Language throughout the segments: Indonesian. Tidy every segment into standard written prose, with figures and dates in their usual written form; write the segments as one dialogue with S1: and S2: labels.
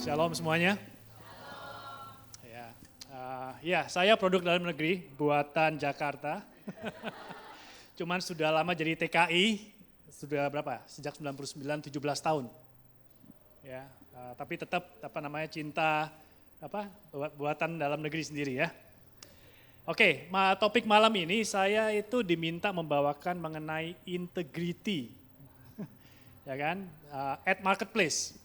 S1: Shalom semuanya. Ya, saya produk dalam negeri buatan Jakarta. Cuman sudah lama jadi TKI, sudah berapa? Sejak 99, 17 tahun. Ya, tapi tetap cinta buatan dalam negeri sendiri ya. Oke, topik malam ini saya itu diminta membawakan mengenai integrity, ya kan, at marketplace.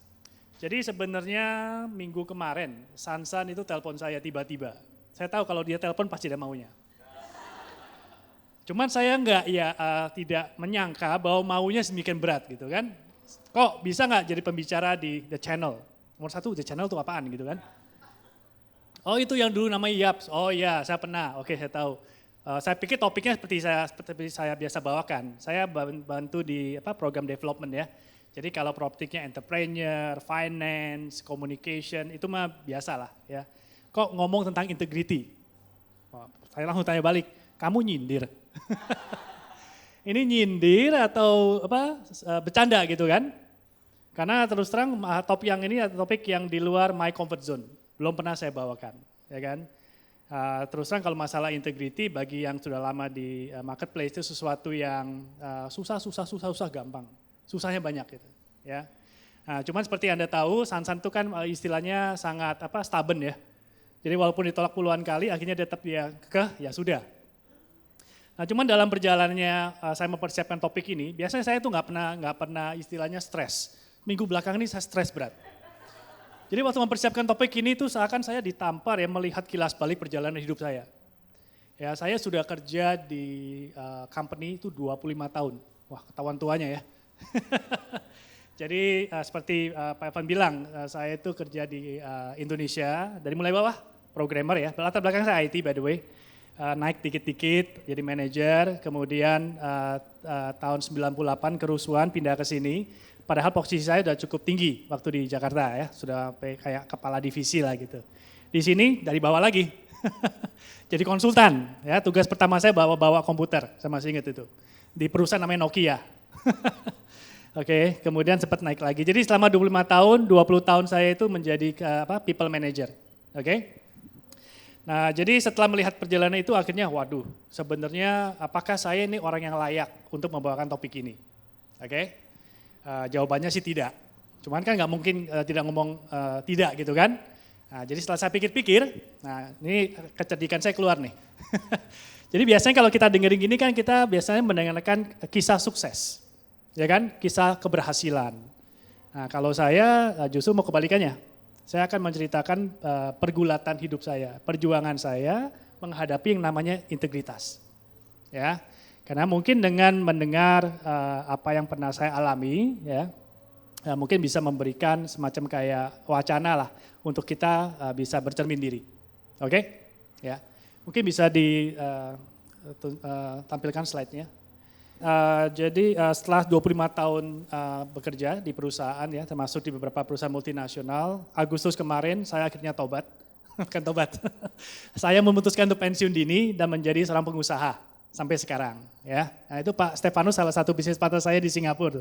S1: Jadi sebenarnya minggu kemarin Sansan itu telepon saya tiba-tiba. Saya tahu kalau dia telepon pasti ada maunya. Cuman saya tidak menyangka bahwa maunya sedemikian berat gitu kan. Kok bisa nggak jadi pembicara di The Channel? Nomor satu, The Channel itu apaan gitu kan. Oh itu yang dulu namanya Yaps. Oh iya saya pernah, oke saya tahu. Saya pikir topiknya seperti saya biasa bawakan. Saya bantu di program development ya. Jadi kalau topiknya entrepreneur, finance, communication itu mah biasa lah ya. Kok ngomong tentang integrity? Saya langsung tanya balik, kamu nyindir? Ini nyindir atau bercanda gitu kan? Karena terus terang topik yang ini topik yang di luar my comfort zone. Belum pernah saya bawakan, ya kan? Terus terang kalau masalah integrity bagi yang sudah lama di marketplace itu sesuatu yang susah gampang. Susahnya banyak gitu, ya. Nah, cuman seperti Anda tahu, Sansan itu kan istilahnya sangat stubborn ya. Jadi walaupun ditolak puluhan kali, akhirnya tetap ya sudah. Nah, cuman dalam perjalanannya saya mempersiapkan topik ini, biasanya saya itu nggak pernah istilahnya stres. Minggu belakang ini saya stres berat. Jadi waktu mempersiapkan topik ini tuh seakan saya ditampar ya melihat kilas balik perjalanan hidup saya. Ya, saya sudah kerja di company itu 25 tahun. Wah, ketahuan tuanya ya. Jadi seperti Pak Evan bilang, saya itu kerja di Indonesia dari mulai bawah, programmer ya. Latar belakang saya IT by the way, naik dikit-dikit jadi manajer, kemudian tahun 98 kerusuhan pindah ke sini. Padahal posisi saya sudah cukup tinggi waktu di Jakarta ya, sudah kayak kepala divisi lah gitu. Di sini dari bawah lagi, jadi konsultan ya. Tugas pertama saya bawa komputer, saya masih ingat itu. Di perusahaan namanya Nokia. Oke, kemudian sempat naik lagi. Jadi selama 25 tahun, 20 tahun saya itu menjadi people manager. Oke. Nah, jadi setelah melihat perjalanan itu akhirnya waduh, sebenarnya apakah saya ini orang yang layak untuk membawakan topik ini? Oke. Jawabannya sih tidak. Cuman kan nggak mungkin tidak ngomong tidak gitu kan. Nah, jadi setelah saya pikir-pikir, nah ini kecerdikan saya keluar nih. Jadi biasanya kalau kita dengerin gini kan kita biasanya mendengarkan kisah sukses. Ya kan, kisah keberhasilan. Nah kalau saya justru mau kebalikannya. Saya akan menceritakan pergulatan hidup saya, perjuangan saya menghadapi yang namanya integritas. Ya, karena mungkin dengan mendengar apa yang pernah saya alami, ya mungkin bisa memberikan semacam kayak wacana lah untuk kita bisa bercermin diri. Oke? Ya, mungkin bisa ditampilkan slide-nya. Jadi setelah 25 tahun bekerja di perusahaan ya, termasuk di beberapa perusahaan multinasional, Agustus kemarin saya akhirnya tobat, bukan tobat. Saya memutuskan untuk pensiun dini dan menjadi seorang pengusaha sampai sekarang ya. Nah, itu Pak Stefanus salah satu bisnis partner saya di Singapura.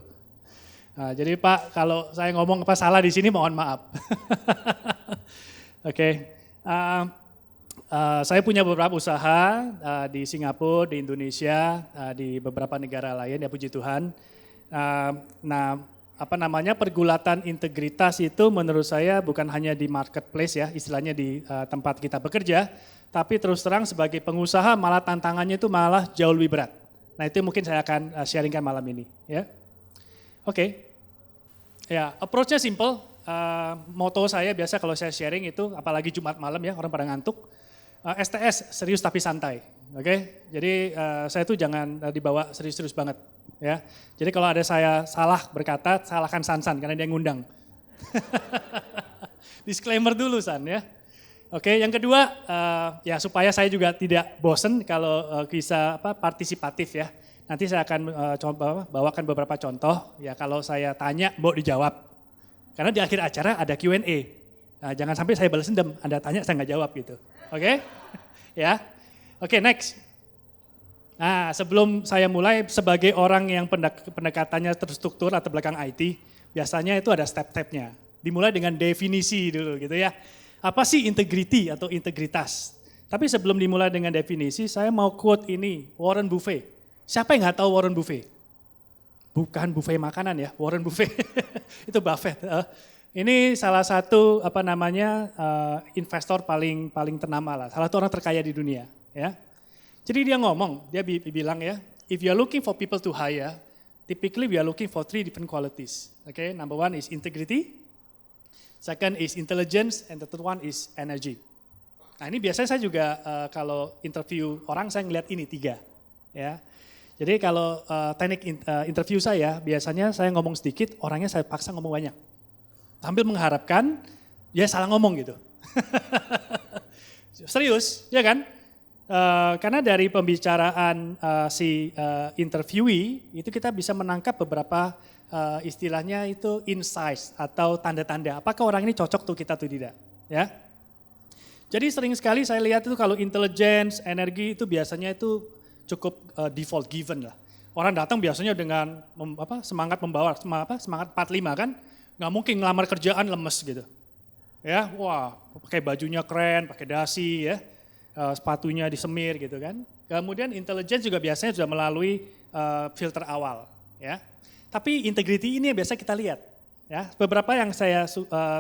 S1: Nah, jadi Pak kalau saya ngomong salah di sini mohon maaf. Oke. Saya punya beberapa usaha di Singapura, di Indonesia, di beberapa negara lain ya puji Tuhan. Pergulatan integritas itu menurut saya bukan hanya di marketplace ya, istilahnya di tempat kita bekerja, tapi terus terang sebagai pengusaha malah tantangannya itu malah jauh lebih berat. Nah itu mungkin saya akan sharingkan malam ini ya. Oke. Ya, approach-nya simple. Moto saya biasa kalau saya sharing itu apalagi Jumat malam ya, orang pada ngantuk. STS, serius tapi santai, oke? Jadi saya tuh jangan dibawa serius-serius banget, ya. Jadi kalau ada saya salah berkata, salahkan Sansan karena dia ngundang. Disclaimer dulu San ya. Oke, yang kedua ya supaya saya juga tidak bosen kalau kisah partisipatif ya. Nanti saya akan coba bawakan beberapa contoh, ya kalau saya tanya mau dijawab. Karena di akhir acara ada Q&A. Nah, jangan sampai saya balas dendam, Anda tanya saya nggak jawab gitu. Oke? Ya. Oke, next. Nah, sebelum saya mulai sebagai orang yang pendekatannya terstruktur atau belakang IT, biasanya itu ada step-stepnya. Dimulai dengan definisi dulu gitu ya. Apa sih integrity atau integritas? Tapi sebelum dimulai dengan definisi, saya mau quote ini, Warren Buffett. Siapa yang nggak tahu Warren Buffett? Bukan Buffett makanan ya, Warren Buffett. Itu Buffett. Ini salah satu investor paling ternama lah, salah satu orang terkaya di dunia. Ya. Jadi dia ngomong, dia bilang ya, if you are looking for people to hire, typically we are looking for 3 different qualities. Okay, number 1 is integrity. Second is intelligence, and the third one is energy. Nah ini biasanya saya juga kalau interview orang saya ngeliat ini 3. Ya. Jadi kalau teknik interview saya, biasanya saya ngomong sedikit, orangnya saya paksa ngomong banyak. Sambil mengharapkan dia salah ngomong gitu. Serius, ya kan? Karena dari pembicaraan si interviewee, itu kita bisa menangkap beberapa istilahnya itu insights atau tanda-tanda apakah orang ini cocok tuh kita tuh tidak, ya. Jadi sering sekali saya lihat itu kalau intelligence, energi itu biasanya itu cukup default given lah. Orang datang biasanya dengan semangat membawa semangat 45 kan, nggak mungkin ngelamar kerjaan lemes gitu. Ya, wah, pakai bajunya keren, pakai dasi ya. Sepatunya disemir gitu kan. Kemudian intelligence juga biasanya sudah melalui filter awal, ya. Tapi integrity ini yang biasa kita lihat, ya. Beberapa yang saya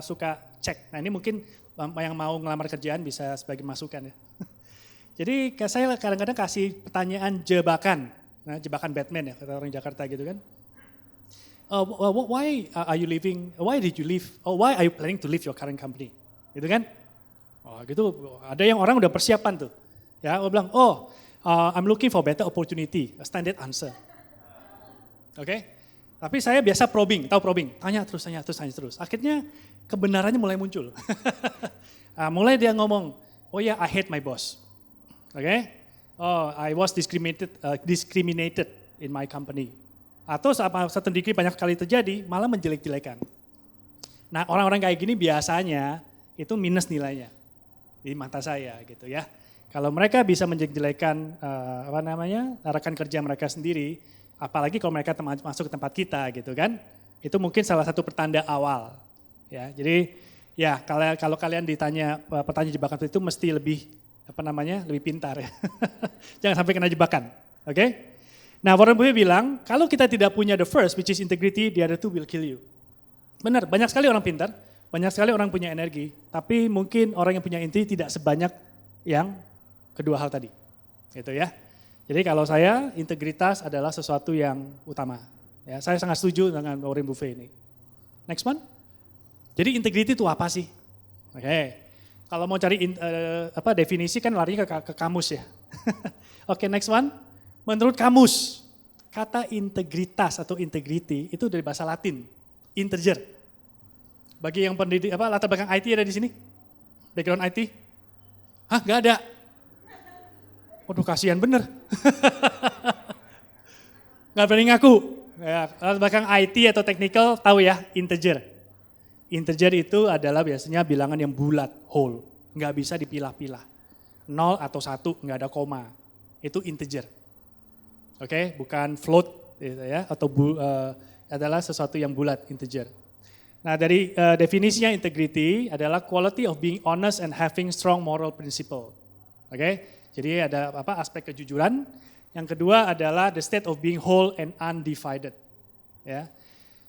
S1: suka cek. Nah ini mungkin yang mau ngelamar kerjaan bisa sebagai masukan ya. Jadi saya kadang-kadang kasih pertanyaan jebakan, nah, jebakan Batman ya kata orang Jakarta gitu kan. Why are you leaving? Why did you leave? Why are you planning to leave your current company? Gitu kan? Oh gitu. Ada yang orang udah persiapan tuh, ya. Dia bilang, I'm looking for better opportunity. A standard answer. Oke. Tapi saya biasa probing, tahu probing, tanya terus. Akhirnya kebenarannya mulai muncul. Mulai dia ngomong, oh ya, I hate my boss. Oke, I was discriminated in my company. Atau satu degree banyak kali terjadi, malah menjelek-jelekan. Nah orang-orang kayak gini biasanya itu minus nilainya di mata saya gitu ya. Kalau mereka bisa menjelek-jelekan rekan kerja mereka sendiri, apalagi kalau mereka masuk ke tempat kita gitu kan, itu mungkin salah satu pertanda awal. Ya, jadi ya kalau kalian ditanya pertanyaan jebakan itu mesti lebih lebih pintar ya. Jangan sampai kena jebakan. Oke? Nah, Warren Buffett bilang, kalau kita tidak punya the first which is integrity, the other two will kill you. Benar, banyak sekali orang pintar, banyak sekali orang punya energi, tapi mungkin orang yang punya inti tidak sebanyak yang kedua hal tadi. Gitu ya. Jadi kalau saya, integritas adalah sesuatu yang utama. Ya, saya sangat setuju dengan Warren Buffett ini. Next one. Jadi integrity itu apa sih? Oke. Kalau mau cari definisi kan larinya ke kamus ya. Oke, next one. Menurut kamus, kata integritas atau integrity itu dari bahasa Latin, integer. Bagi yang pendidik latar belakang IT ada di sini? Background IT? Hah, nggak ada. Waduh kasihan bener. Nggak berani ngaku. Ya, bahkan IT atau technical tahu ya, integer. Integer itu adalah biasanya bilangan yang bulat, whole. Nggak bisa dipilah-pilah. 0 atau 1, nggak ada koma. Itu integer. Oke, bukan float gitu ya, atau adalah sesuatu yang bulat, integer. Nah dari definisinya integrity adalah quality of being honest and having strong moral principle. Oke. Jadi ada aspek kejujuran. Yang kedua adalah the state of being whole and undivided. Ya.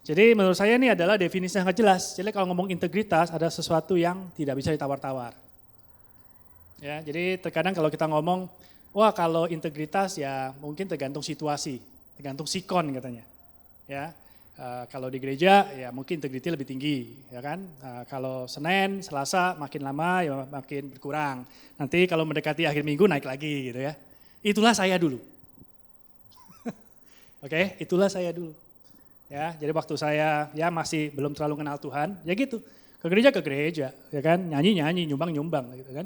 S1: Jadi menurut saya ini adalah definisi yang sangat jelas. Jadi kalau ngomong integritas ada sesuatu yang tidak bisa ditawar-tawar. Ya, jadi terkadang kalau kita ngomong, wah kalau integritas ya mungkin tergantung situasi, tergantung sikon katanya. Ya. Kalau di gereja ya mungkin integriti lebih tinggi, ya kan. Kalau Senin, Selasa makin lama ya makin berkurang. Nanti kalau mendekati akhir minggu naik lagi gitu ya. Itulah saya dulu. Oke, itulah saya dulu. Ya, jadi waktu saya ya masih belum terlalu kenal Tuhan, ya gitu. Ke gereja, ya kan. Nyanyi, nyumbang gitu kan.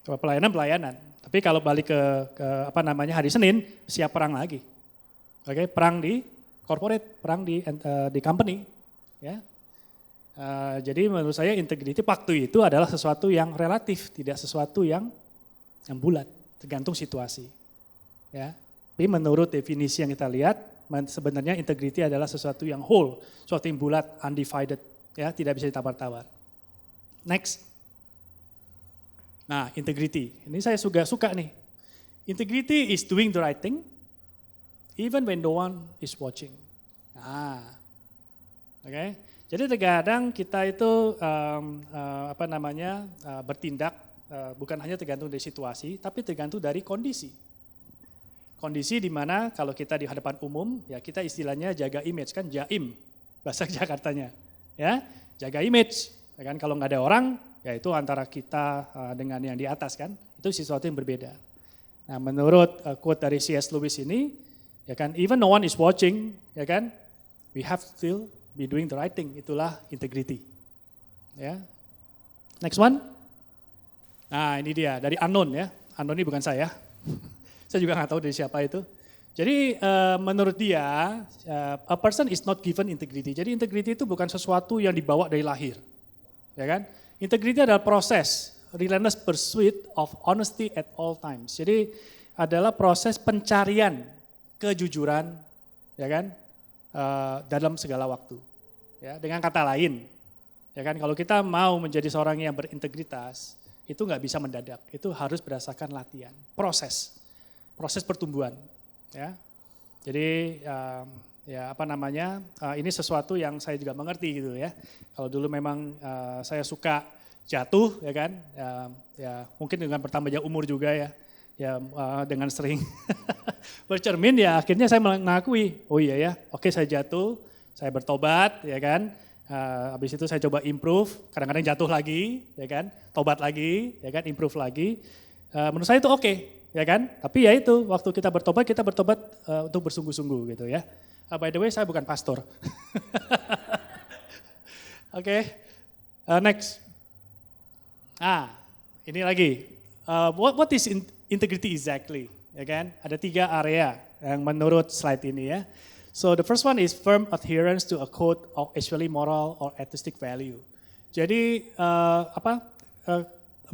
S1: Kalau pelayanan. Tapi kalau balik ke hari Senin, siap perang lagi. Oke, perang di corporate, perang di company, ya. Jadi menurut saya integrity waktu itu adalah sesuatu yang relatif, tidak sesuatu yang bulat, tergantung situasi, ya. Tapi menurut definisi yang kita lihat, sebenarnya integrity adalah sesuatu yang whole, sesuatu yang bulat, undivided, ya, tidak bisa ditawar-tawar. Next. Nah, integrity. Ini saya suka nih. Integrity is doing the right thing even when no one is watching. Nah, oke. Jadi terkadang kita itu bertindak bukan hanya tergantung dari situasi, tapi tergantung dari kondisi. Kondisi di mana kalau kita di hadapan umum, ya kita istilahnya jaga image kan, jaim bahasa Jakartanya, ya jaga image. Ya kan, kalau nggak ada orang, ya itu antara kita dengan yang di atas kan, itu sesuatu yang berbeda. Nah, menurut quote dari C.S. Lewis ini, ya kan, even no one is watching, ya kan, we have to still be doing the right thing. Itulah integrity. Ya, next one. Nah, ini dia dari unknown ya. Unknown ini bukan saya. Saya juga nggak tahu dari siapa itu. Jadi menurut dia, a person is not given integrity. Jadi integrity itu bukan sesuatu yang dibawa dari lahir. Ya kan? Integrity adalah proses, relentless pursuit of honesty at all times. Jadi adalah proses pencarian kejujuran, ya kan, dalam segala waktu. Ya, dengan kata lain, ya kan, kalau kita mau menjadi seorang yang berintegritas, itu nggak bisa mendadak. Itu harus berdasarkan latihan, proses pertumbuhan. Ya, jadi ini sesuatu yang saya juga mengerti gitu ya. Kalau dulu memang saya suka jatuh, ya kan, ya mungkin dengan bertambahnya umur juga ya, dengan sering bercermin ya akhirnya saya mengakui, oh iya ya, oke saya jatuh, saya bertobat, ya kan. Habis itu saya coba improve, kadang-kadang jatuh lagi, ya kan, tobat lagi, ya kan, improve lagi. Menurut saya itu oke, ya kan. Tapi ya itu waktu kita bertobat untuk bersungguh-sungguh gitu ya. By the way, saya bukan pastor. Oke, next. Ini lagi. What is integrity exactly? Ya kan? Ada 3 area yang menurut slide ini ya. So the first one is firm adherence to a code of actually moral or artistic value. Jadi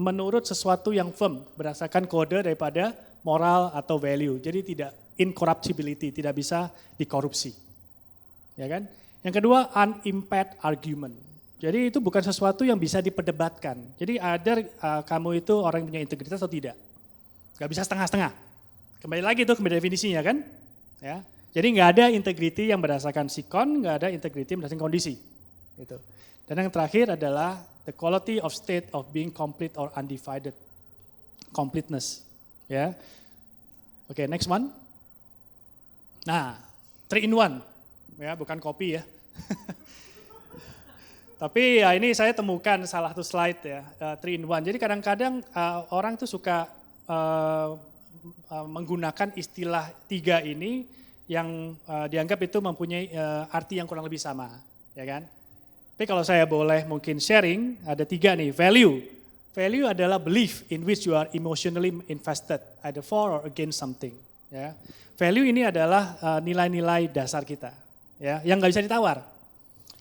S1: menurut sesuatu yang firm berdasarkan kode daripada moral atau value. Jadi tidak incorruptibility, tidak bisa dikorupsi. Ya kan? Yang kedua, unimpaired argument. Jadi itu bukan sesuatu yang bisa diperdebatkan. Jadi either kamu itu orang yang punya integritas atau tidak. Gak bisa setengah-setengah. Kembali lagi itu kembali definisinya kan. Ya. Jadi nggak ada integrity yang berdasarkan sikon, nggak ada integrity berdasarkan kondisi. Gitu. Dan yang terakhir adalah the quality of state of being complete or undivided. Completeness. Ya. Oke, next one. Nah, 3 in 1, ya bukan kopi ya. Tapi ya ini saya temukan salah satu slide ya, 3 in 1. Jadi kadang-kadang orang tuh suka menggunakan istilah 3 ini yang dianggap itu mempunyai arti yang kurang lebih sama, ya kan. Tapi kalau saya boleh mungkin sharing, ada 3 nih, value. Value adalah belief in which you are emotionally invested, either for or against something. Ya. Value ini adalah nilai-nilai dasar kita, ya, yang nggak bisa ditawar.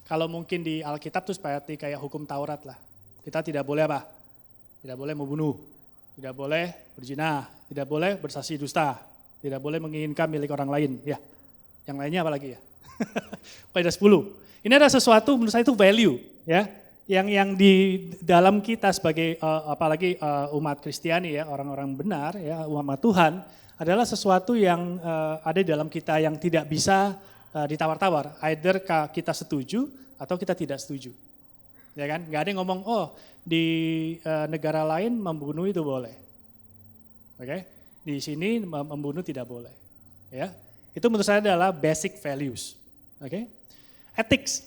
S1: Kalau mungkin di Alkitab itu seperti kayak hukum Taurat lah. Kita tidak boleh apa? Tidak boleh membunuh, tidak boleh berzina, tidak boleh bersaksi dusta, tidak boleh menginginkan milik orang lain. Ya, yang lainnya apa lagi ya? Ada 10. Ini ada sesuatu menurut saya itu value, ya, yang di dalam kita sebagai apalagi umat Kristiani ya, orang-orang benar ya, umat Tuhan. Adalah sesuatu yang ada di dalam kita yang tidak bisa ditawar-tawar. Either kita setuju atau kita tidak setuju. Ya kan? Nggak ada yang ngomong, oh di negara lain membunuh itu boleh. Oke? Di sini membunuh tidak boleh. Ya, itu menurut saya adalah basic values. Oke? Ethics.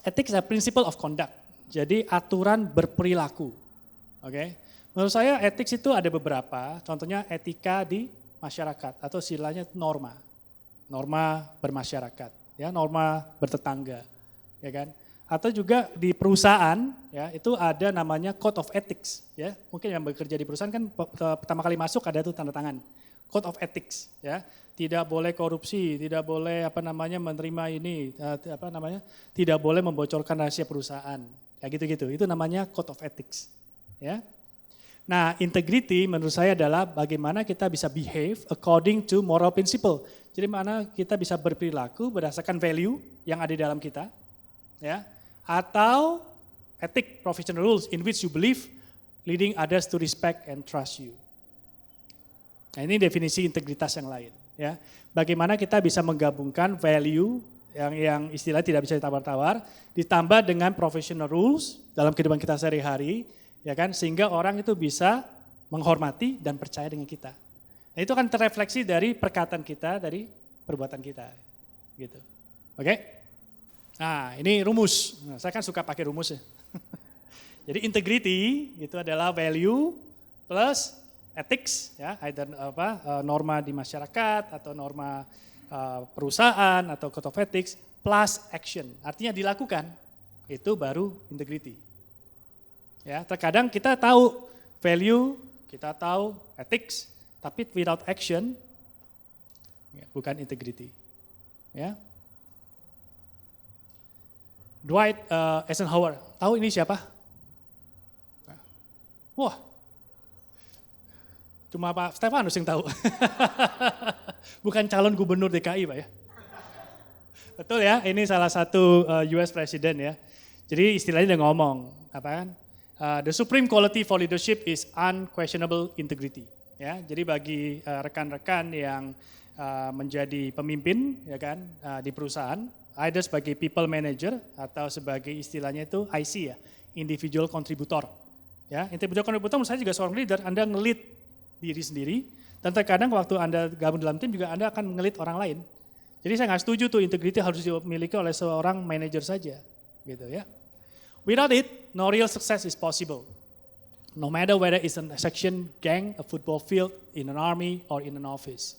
S1: Ethics adalah principle of conduct. Jadi aturan berperilaku. Oke? Menurut saya ethics itu ada beberapa, contohnya etika di masyarakat atau istilahnya norma. Norma bermasyarakat, ya, norma bertetangga, ya kan? Atau juga di perusahaan, ya, itu ada namanya code of ethics, ya. Mungkin yang bekerja di perusahaan kan pertama kali masuk ada tuh tanda tangan. Code of ethics, ya. Tidak boleh korupsi, tidak boleh menerima ini, tidak boleh membocorkan rahasia perusahaan. Ya gitu-gitu. Itu namanya code of ethics, ya. Nah, integrity menurut saya adalah bagaimana kita bisa behave according to moral principle. Jadi mana kita bisa berperilaku berdasarkan value yang ada di dalam kita, ya. atau ethic professional rules in which you believe leading others to respect and trust you. Nah, ini definisi integritas yang lain. Ya, bagaimana kita bisa menggabungkan value yang istilah tidak bisa ditawar-tawar, ditambah dengan professional rules dalam kehidupan kita sehari-hari, ya kan, sehingga orang itu bisa menghormati dan percaya dengan kita. Nah, itu akan terrefleksi dari perkataan kita, dari perbuatan kita, gitu. Oke? Nah, ini rumus. Nah, saya kan suka pakai rumus ya. Jadi integrity itu adalah value plus ethics, ya, either norma di masyarakat atau norma perusahaan atau code of ethics plus action, artinya dilakukan, itu baru integrity. Ya, terkadang kita tahu value, kita tahu ethics, tapi without action ya, bukan integrity. Ya. Dwight Eisenhower, tahu ini siapa? Wah, cuma Pak Stefanus yang tahu. Bukan calon gubernur DKI, Pak ya. Betul ya, ini salah satu US President ya. Jadi istilahnya dia ngomong, apa kan? The supreme quality for leadership is unquestionable integrity. Ya, jadi bagi rekan-rekan yang menjadi pemimpin ya kan di perusahaan, either sebagai people manager atau sebagai istilahnya itu IC ya, individual contributor. Ya, individual contributor menurut saya juga seorang leader, Anda nge-lead diri sendiri, dan terkadang waktu Anda gabung dalam tim juga Anda akan nge-lead orang lain. Jadi saya nggak setuju tuh integrity harus dimiliki oleh seorang manajer saja, gitu ya. Without it, no real success is possible. No matter whether it's a section, gang, a football field, in an army, or in an office.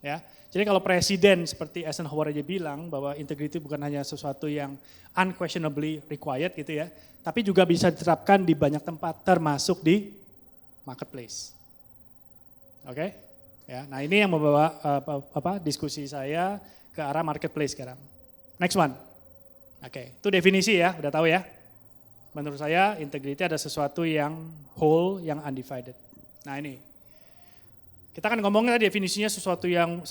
S1: Ya, jadi kalau presiden seperti Eisenhower aja bilang bahwa integrity bukan hanya sesuatu yang unquestionably required gitu ya, tapi juga bisa diterapkan di banyak tempat, termasuk di marketplace. Oke, ya. Nah ini yang membawa diskusi saya ke arah marketplace sekarang. Next one. Oke, itu definisi ya, udah tahu ya. Menurut saya integrity ada sesuatu yang whole, yang undivided. Nah ini. Kita kan ngomongnya definisinya sesuatu yang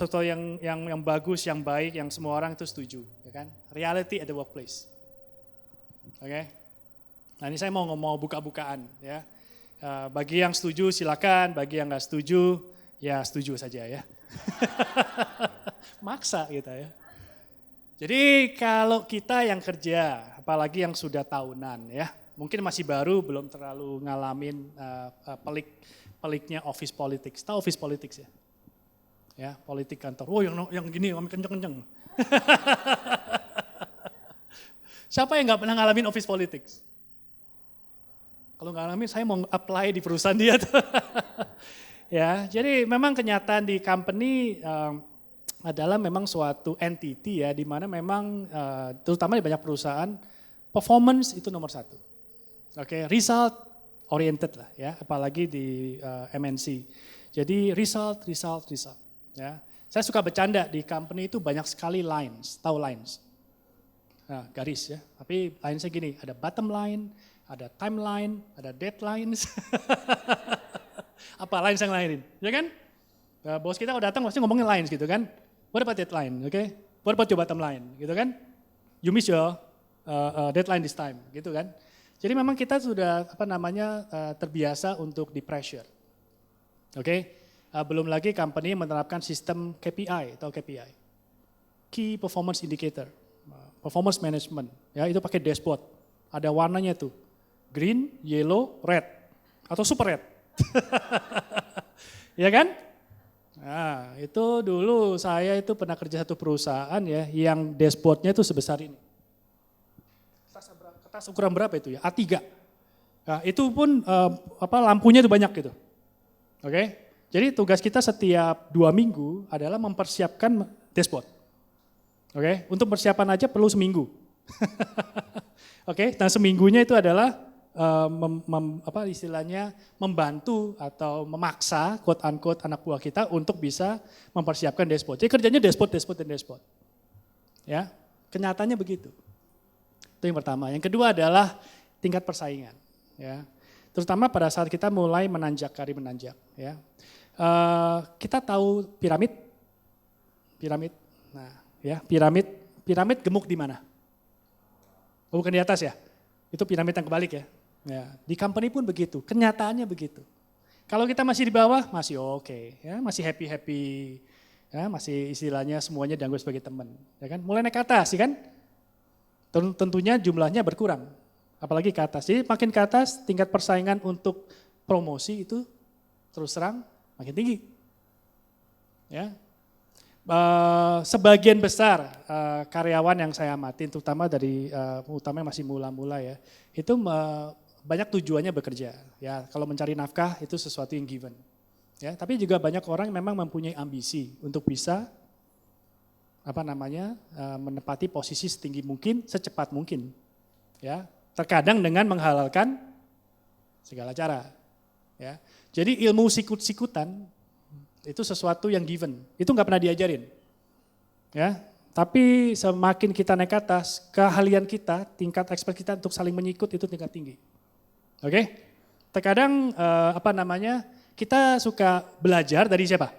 S1: bagus, yang baik, yang semua orang itu setuju, ya kan? Reality at the workplace. Oke. Nah, ini saya mau buka-bukaan ya. Bagi yang setuju silakan, bagi yang nggak setuju ya setuju saja ya. Maksa kita ya. Jadi kalau kita yang kerja, apalagi yang sudah tahunan ya, mungkin masih baru, belum terlalu ngalamin peliknya office politics. Tahu office politics ya? Ya, politik kantor. Oh yang gini, kenceng-kenceng. Siapa yang nggak pernah ngalamin office politics? Kalau nggak ngalamin, saya mau apply di perusahaan dia tuh. Ya, jadi memang kenyataan di company adalah memang suatu entity ya, di mana memang terutama di banyak perusahaan performance itu nomor satu. Oke, result oriented lah ya, apalagi di MNC. Jadi result. Ya, saya suka bercanda di company itu banyak sekali lines, tahu lines? Nah, garis ya. Tapi linesnya gini, ada bottom line, ada timeline, ada deadlines. Apa lines yang lain? Ya kan? Nah, bos kita kalau datang pasti ngomongin lines gitu kan. What about deadline? Okay? What about your bottom line? Gitu kan? You miss your deadline this time, gitu kan? Jadi memang kita sudah terbiasa untuk di pressure. Oke? Belum lagi company menerapkan sistem KPI atau KPI. Key Performance Indicator. Performance Management. Ya, itu pakai dashboard. Ada warnanya tuh. Green, yellow, red. Atau super red. Ya kan? Nah, itu dulu saya itu pernah kerja satu perusahaan ya yang dashboardnya itu sebesar ini. Kertas ukuran berapa itu ya? A3. Nah, itu pun lampunya itu banyak gitu. Oke? Jadi tugas kita setiap 2 minggu adalah mempersiapkan dashboard. Oke? Untuk persiapan aja perlu seminggu. Oke? Nah, seminggunya itu adalah istilahnya membantu atau memaksa quote unquote anak buah kita untuk bisa mempersiapkan dashboard. Jadi kerjanya dashboard. Ya, kenyataannya begitu. Itu yang pertama. Yang kedua adalah tingkat persaingan. Ya, terutama pada saat kita mulai menanjak. Ya, kita tahu piramid. Nah, ya piramid gemuk di mana? Oh, bukan di atas ya? Itu piramid yang kebalik ya. Ya, di company pun begitu, kenyataannya begitu. Kalau kita masih di bawah, masih oke, ya, masih happy-happy, ya, masih istilahnya semuanya dianggap sebagai teman, ya kan? Mulai naik ke atas, ya kan? Tentunya jumlahnya berkurang, apalagi ke atas. Jadi makin ke atas, tingkat persaingan untuk promosi itu terus terang makin tinggi. Ya, sebagian besar karyawan yang saya amatin, terutama utamanya masih mula-mula ya, itu banyak tujuannya bekerja. Ya, kalau mencari nafkah itu sesuatu yang given. Ya, tapi juga banyak orang yang memang mempunyai ambisi untuk bisa menempati posisi setinggi mungkin, secepat mungkin. Ya, terkadang dengan menghalalkan segala cara. Ya, jadi ilmu sikut-sikutan itu sesuatu yang given, itu nggak pernah diajarin. Ya, tapi semakin kita naik ke atas, keahlian kita, tingkat expert kita untuk saling menyikut itu tingkat tinggi. Oke? Terkadang kita suka belajar dari siapa?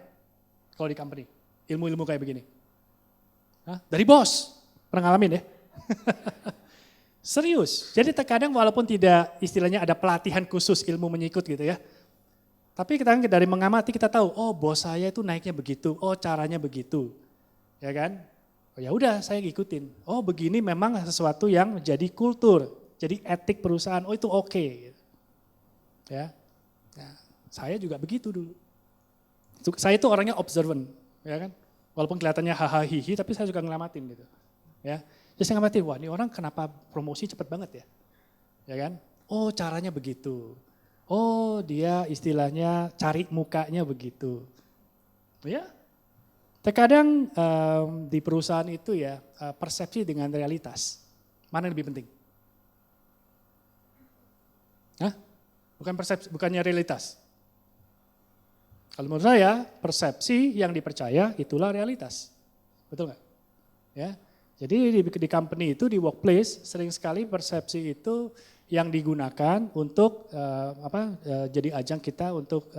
S1: Kalau di company, ilmu-ilmu kayak begini. Hah? Dari bos, pernah ngalamin ya? Serius, jadi terkadang walaupun tidak istilahnya ada pelatihan khusus ilmu menyikut gitu ya, tapi kita dari mengamati kita tahu, oh bos saya itu naiknya begitu, oh caranya begitu, ya kan? Oh ya udah saya ngikutin, oh begini memang sesuatu yang jadi kultur, jadi etik perusahaan, oh itu oke. Ya, nah, saya juga begitu dulu. Saya itu orangnya observant, ya kan? Walaupun kelihatannya hahaha hihi, tapi saya juga ngelamatin gitu. Ya, jadi saya ngamatin, wah ini orang kenapa promosi cepet banget ya? Ya kan? Oh caranya begitu. Oh dia istilahnya cari mukanya begitu. Ya, terkadang di perusahaan itu ya persepsi dengan realitas. Mana yang lebih penting? Hah? Bukan persepsi, bukannya realitas. Kalau menurut saya, persepsi yang dipercaya itulah realitas. Betul nggak? Ya. Jadi di company itu, di workplace, sering sekali persepsi itu yang digunakan untuk jadi ajang kita untuk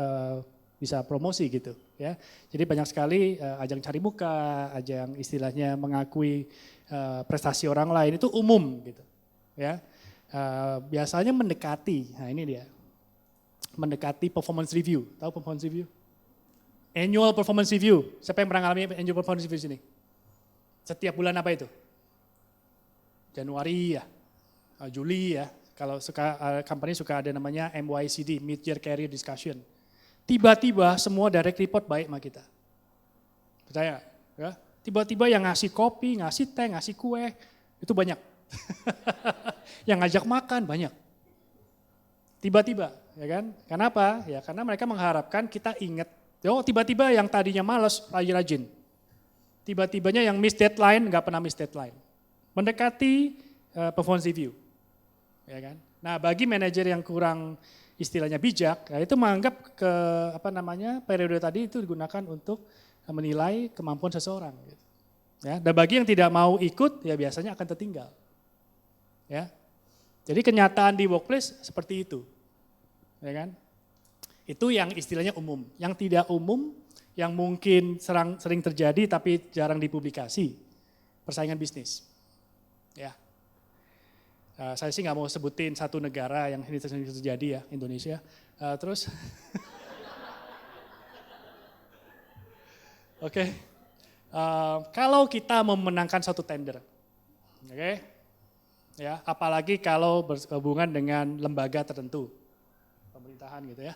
S1: bisa promosi gitu. Ya. Jadi banyak sekali ajang cari muka, ajang istilahnya mengakui prestasi orang lain itu umum gitu. Ya. Biasanya mendekati, nah ini dia. Mendekati performance review. Tahu performance review? Annual performance review. Siapa yang pernah ngalami annual performance review sini? Setiap bulan apa itu? Januari ya, Juli ya. Kalau company suka ada namanya MYCD, Mid-Year Career Discussion. Tiba-tiba semua direct report baik sama kita. Percaya? Ya? Tiba-tiba yang ngasih kopi, ngasih teh, ngasih kue, itu banyak. Yang ngajak makan banyak. Tiba-tiba, ya kan? Kenapa? Ya karena mereka mengharapkan kita ingat. Oh tiba-tiba yang tadinya malas, rajin-rajin. Tiba-tibanya yang miss deadline, nggak pernah miss deadline. Mendekati performance review. Ya kan? Nah bagi manajer yang kurang istilahnya bijak, ya itu menganggap periode tadi itu digunakan untuk menilai kemampuan seseorang. Gitu. Ya, dan bagi yang tidak mau ikut, ya biasanya akan tertinggal. Ya, jadi kenyataan di workplace seperti itu. Ya kan? Itu yang istilahnya umum. Yang tidak umum, yang mungkin sering terjadi tapi jarang dipublikasi, persaingan bisnis. Ya, saya sih nggak mau sebutin satu negara yang ini terjadi ya, Indonesia. Terus, oke, kalau kita memenangkan satu tender, oke, ya, apalagi kalau berhubungan dengan lembaga tertentu, pemerintahan gitu ya.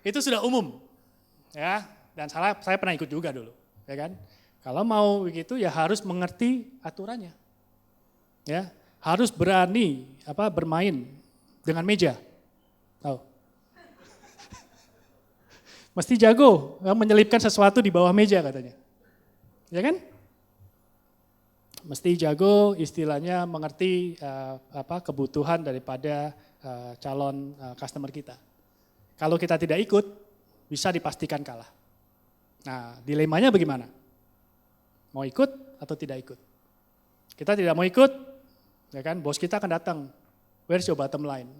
S1: Itu sudah umum, ya. Dan saya pernah ikut juga dulu, ya kan. Kalau mau begitu ya harus mengerti aturannya, ya. Harus berani bermain dengan meja, tahu. Mesti jago menyelipkan sesuatu di bawah meja katanya, ya kan. Mesti jago istilahnya mengerti kebutuhan daripada calon customer kita. Kalau kita tidak ikut, bisa dipastikan kalah. Nah, dilemanya bagaimana? Mau ikut atau tidak ikut? Kita tidak mau ikut, ya kan? Bos kita akan datang. Where's your bottom line?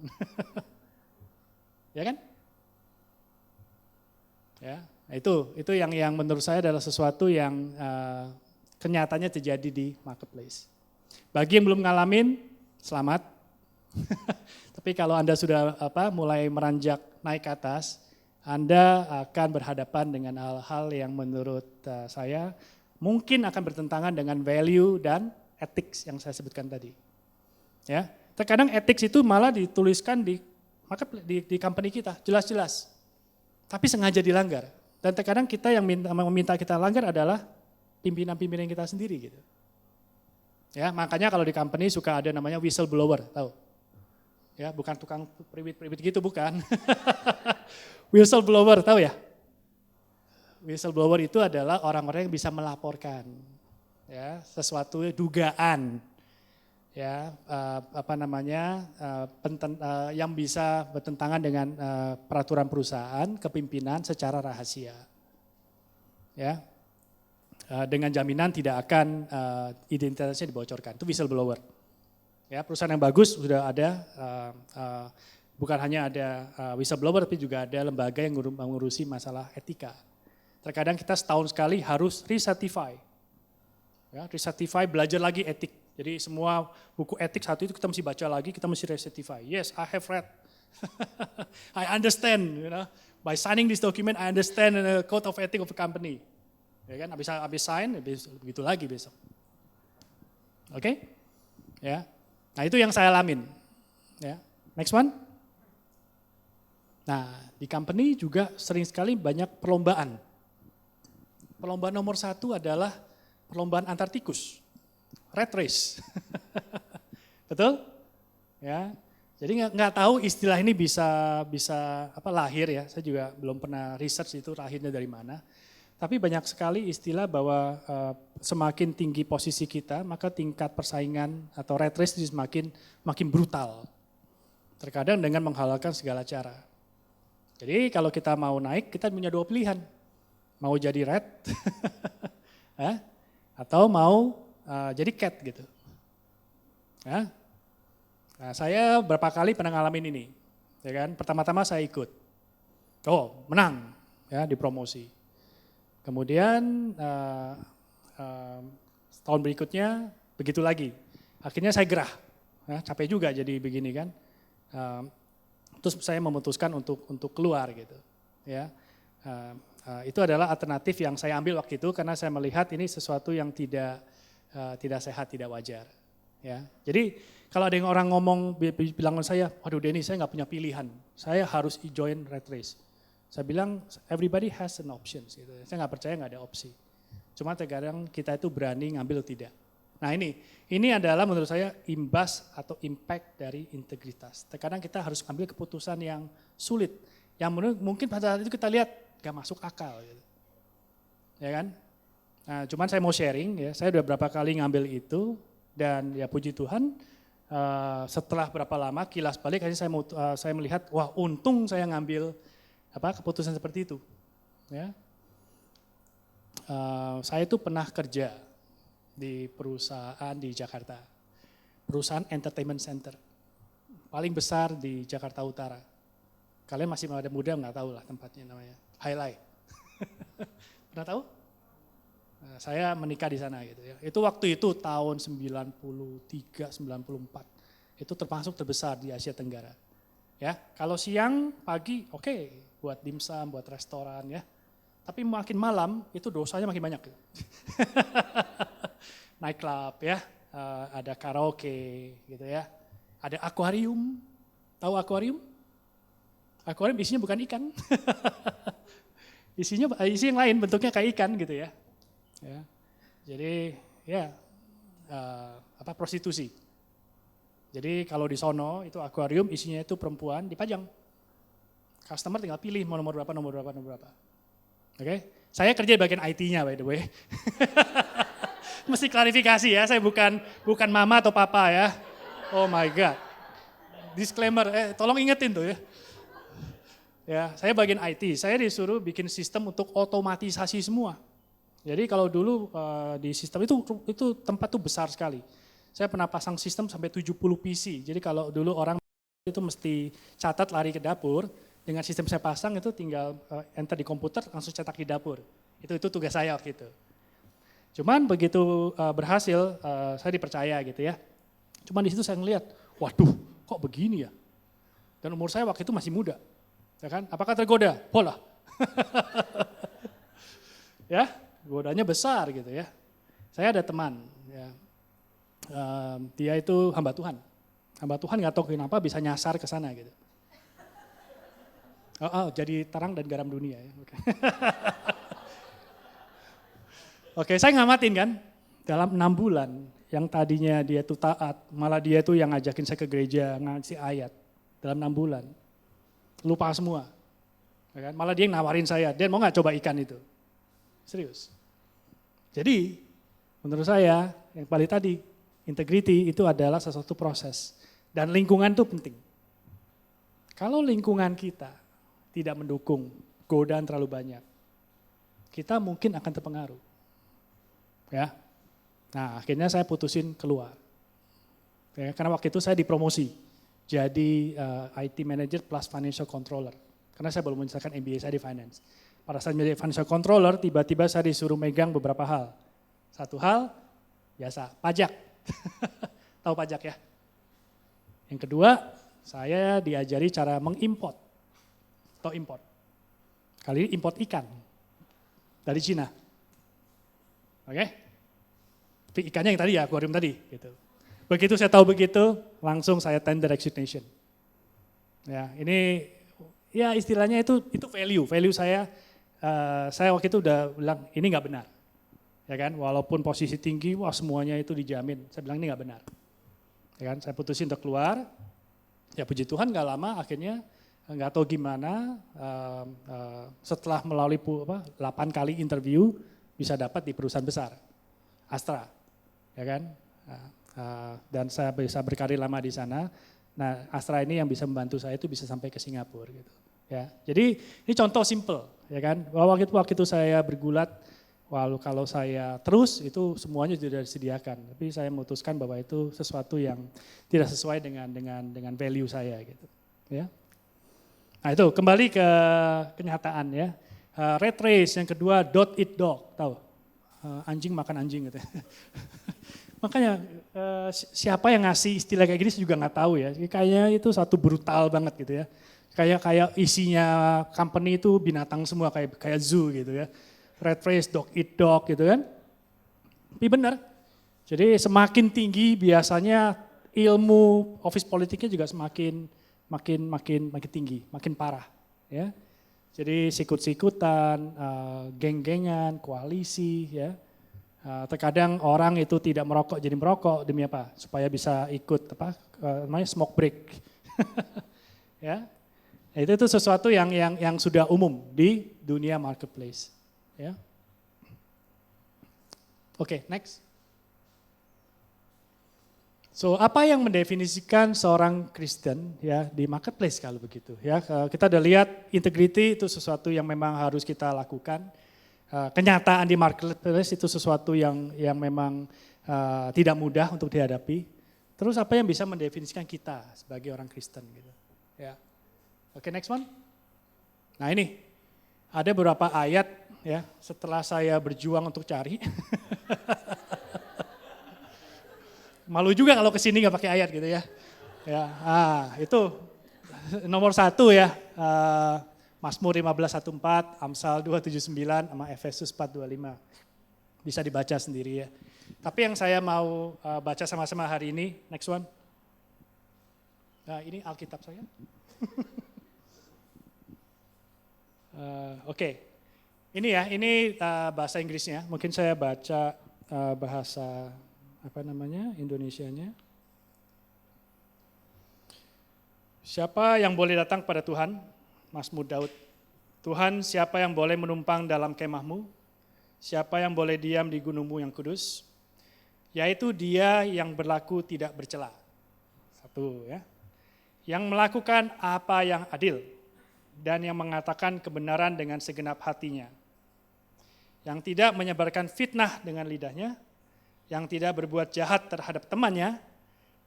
S1: Ya kan? Ya, itu yang menurut saya adalah sesuatu yang kenyataannya terjadi di marketplace. Bagi yang belum ngalamin, selamat. Tapi kalau Anda sudah mulai meranjak naik ke atas, Anda akan berhadapan dengan hal-hal yang menurut saya mungkin akan bertentangan dengan value dan ethics yang saya sebutkan tadi. Ya, terkadang ethics itu malah dituliskan di company kita, jelas-jelas. Tapi sengaja dilanggar. Dan terkadang kita yang meminta kita langgar adalah pimpinan-pimpinan kita sendiri gitu. Ya, makanya kalau di company suka ada namanya whistleblower, tahu? Ya, bukan tukang priwit-priwit gitu, bukan. Whistleblower, tahu ya? Whistleblower itu adalah orang-orang yang bisa melaporkan ya, sesuatu dugaan ya, yang bisa bertentangan dengan peraturan perusahaan, kepimpinan secara rahasia. Ya. Dengan jaminan tidak akan identitasnya dibocorkan. Itu whistleblower. Ya, perusahaan yang bagus sudah ada, bukan hanya ada whistleblower, tapi juga ada lembaga yang mengurusi masalah etika. Terkadang kita setahun sekali harus recertify. Ya, recertify, belajar lagi etik. Jadi semua buku etik satu itu kita mesti baca lagi, kita mesti recertify. Yes, I have read. I understand, by signing this document, I understand the code of ethics of a company. Ya kan, habis sign, begitu lagi besok. Oke? Ya. Nah, itu yang saya alamin. Ya. Next one. Nah, di company juga sering sekali banyak perlombaan. Perlombaan nomor 1 adalah perlombaan antar tikus. Rat race. Betul? Ya. Jadi nggak tahu istilah ini bisa lahir ya. Saya juga belum pernah research itu lahirnya dari mana. Tapi banyak sekali istilah bahwa semakin tinggi posisi kita, maka tingkat persaingan atau rat race makin brutal. Terkadang dengan menghalalkan segala cara. Jadi kalau kita mau naik, kita punya 2 pilihan. Mau jadi rat, atau mau jadi cat gitu. Ya. Nah, saya berapa kali pernah ngalamin ini. Ya kan? Pertama-tama saya ikut. Oh, menang ya di promosi. Kemudian tahun berikutnya begitu lagi. Akhirnya saya gerah, ya, capek juga jadi begini kan. Terus saya memutuskan untuk keluar gitu. Ya, itu adalah alternatif yang saya ambil waktu itu karena saya melihat ini sesuatu yang tidak sehat, tidak wajar. Ya, jadi kalau ada yang orang ngomong bilang ke saya, waduh Denny saya nggak punya pilihan, saya harus join rat race. Saya bilang everybody has an option. Gitu. Saya nggak percaya nggak ada opsi. Cuma terkadang kita itu berani ngambil tidak. Nah ini adalah menurut saya imbas atau impact dari integritas. Terkadang kita harus ambil keputusan yang sulit. Yang mungkin pada saat itu kita lihat nggak masuk akal. Gitu. Ya kan? Nah, cuman saya mau sharing ya. Saya udah berapa kali ngambil itu dan ya puji Tuhan. Setelah berapa lama kilas balik, akhirnya saya melihat wah untung saya ngambil keputusan seperti itu. Ya. Saya itu pernah kerja di perusahaan di Jakarta, perusahaan entertainment center, paling besar di Jakarta Utara. Kalian masih ada muda nggak tahu lah tempatnya namanya, Highlight. Pernah tahu? Saya menikah di sana gitu ya. Itu waktu itu tahun 93, 94. Itu termasuk terbesar di Asia Tenggara. Ya, kalau siang, pagi, oke, buat dimsum, buat restoran ya. Tapi makin malam itu dosanya makin banyak. Night club ya, ada karaoke gitu ya. Ada akuarium, tahu akuarium? Akuarium isinya bukan ikan. Isi yang lain bentuknya kayak ikan gitu ya. Ya. Jadi ya prostitusi. Jadi kalau di sono itu akuarium isinya itu perempuan dipajang. Customer tinggal pilih mau nomor berapa. Oke, saya kerja di bagian IT-nya by the way. Mesti klarifikasi ya, saya bukan mama atau papa ya. Oh my God. Disclaimer, tolong ingetin tuh ya. Ya, saya bagian IT, saya disuruh bikin sistem untuk otomatisasi semua. Jadi kalau dulu di sistem itu tempat tuh besar sekali. Saya pernah pasang sistem sampai 70 PC. Jadi kalau dulu orang itu mesti catat lari ke dapur, dengan sistem saya pasang itu tinggal enter di komputer langsung cetak di dapur. Itu tugas saya waktu itu. Cuman begitu berhasil, saya dipercaya gitu ya. Cuman di situ saya ngelihat, waduh kok begini ya. Dan umur saya waktu itu masih muda. Ya kan? Apakah tergoda? Pola. Ya, godanya besar gitu ya. Saya ada teman, ya, dia itu hamba Tuhan. Hamba Tuhan nggak tahu kenapa bisa nyasar ke sana gitu. Jadi terang dan garam dunia ya. Oke, saya ngamatin kan, dalam 6 bulan yang tadinya dia tuh taat, malah dia tuh yang ngajakin saya ke gereja, ngasih ayat dalam 6 bulan. Lupa semua. Ya kan? Malah dia yang nawarin saya, dia mau nggak coba ikan itu? Serius. Jadi menurut saya yang paling tadi, integrity itu adalah sesuatu proses. Dan lingkungan itu penting. Kalau lingkungan kita tidak mendukung, godaan terlalu banyak, kita mungkin akan terpengaruh. Ya. Nah akhirnya saya putusin keluar. Ya, karena waktu itu saya dipromosi jadi IT Manager plus Financial Controller. Karena saya belum menyelesaikan MBA saya di Finance. Pada saat menjadi Financial Controller, tiba-tiba saya disuruh megang beberapa hal. Satu hal, biasa, pajak. Tahu pajak ya? Yang kedua, saya diajari cara mengimport. Atau import. Kali ini import ikan dari Cina. Oke? Tapi ikannya yang tadi ya, akuarium tadi. Gitu. Begitu saya tahu begitu, langsung saya tender resignation. Ya, ini ya istilahnya itu value saya waktu itu udah bilang ini nggak benar. Ya kan, walaupun posisi tinggi, wah semuanya itu dijamin. Saya bilang ini nggak benar. Ya kan, saya putusin untuk keluar. Ya puji Tuhan nggak lama akhirnya nggak tahu gimana setelah melalui 8 kali interview bisa dapat di perusahaan besar, Astra, ya kan. Dan saya bisa berkarir lama di sana. Nah Astra ini yang bisa membantu saya itu bisa sampai ke Singapura gitu. Ya, jadi ini contoh simple, ya kan. Waktu itu saya bergulat. Walau kalau saya terus itu semuanya sudah disediakan, tapi saya memutuskan bahwa itu sesuatu yang tidak sesuai dengan value saya gitu. Ya. Nah itu kembali ke kenyataan ya. Rat race yang kedua dog eat dog, tahu? Anjing makan anjing gitu. Makanya siapa yang ngasih istilah kayak gini saya juga nggak tahu ya. Kayaknya itu satu brutal banget gitu ya. Kayak isinya company itu binatang semua kayak zoo gitu ya. Rat race, dog eat dog gitu kan. Tapi benar. Jadi semakin tinggi biasanya ilmu office politiknya juga semakin tinggi, makin parah. Ya. Jadi sikut-sikutan, geng-gengan, koalisi. Ya. Terkadang orang itu tidak merokok jadi merokok demi apa? Supaya bisa ikut namanya smoke break. Ya. Itu sesuatu yang sudah umum di dunia marketplace. Ya. Oke, next. So, apa yang mendefinisikan seorang Kristen ya di marketplace kalau begitu ya? Kita udah lihat integrity itu sesuatu yang memang harus kita lakukan. Kenyataan di marketplace itu sesuatu yang memang tidak mudah untuk dihadapi. Terus apa yang bisa mendefinisikan kita sebagai orang Kristen gitu? Ya. Oke, next one. Nah, ini ada beberapa ayat ya setelah saya berjuang untuk cari. Malu juga kalau kesini nggak pakai ayat gitu ya. Ya, itu nomor 1 ya. Mazmur 15:1-4, Amsal 2:7-9, sama Efesus 4:2-5. Bisa dibaca sendiri ya. Tapi yang saya mau baca sama-sama hari ini, next one. Nah, ini Alkitab saya. Oke. Ini ya, ini bahasa Inggrisnya. Mungkin saya baca bahasa Indonesianya. Siapa yang boleh datang kepada Tuhan? Mazmur Daud. Tuhan, siapa yang boleh menumpang dalam kemahmu? Siapa yang boleh diam di gunungmu yang kudus? Yaitu dia yang berlaku tidak bercela. 1 ya. Yang melakukan apa yang adil dan yang mengatakan kebenaran dengan segenap hatinya. Yang tidak menyebarkan fitnah dengan lidahnya, yang tidak berbuat jahat terhadap temannya,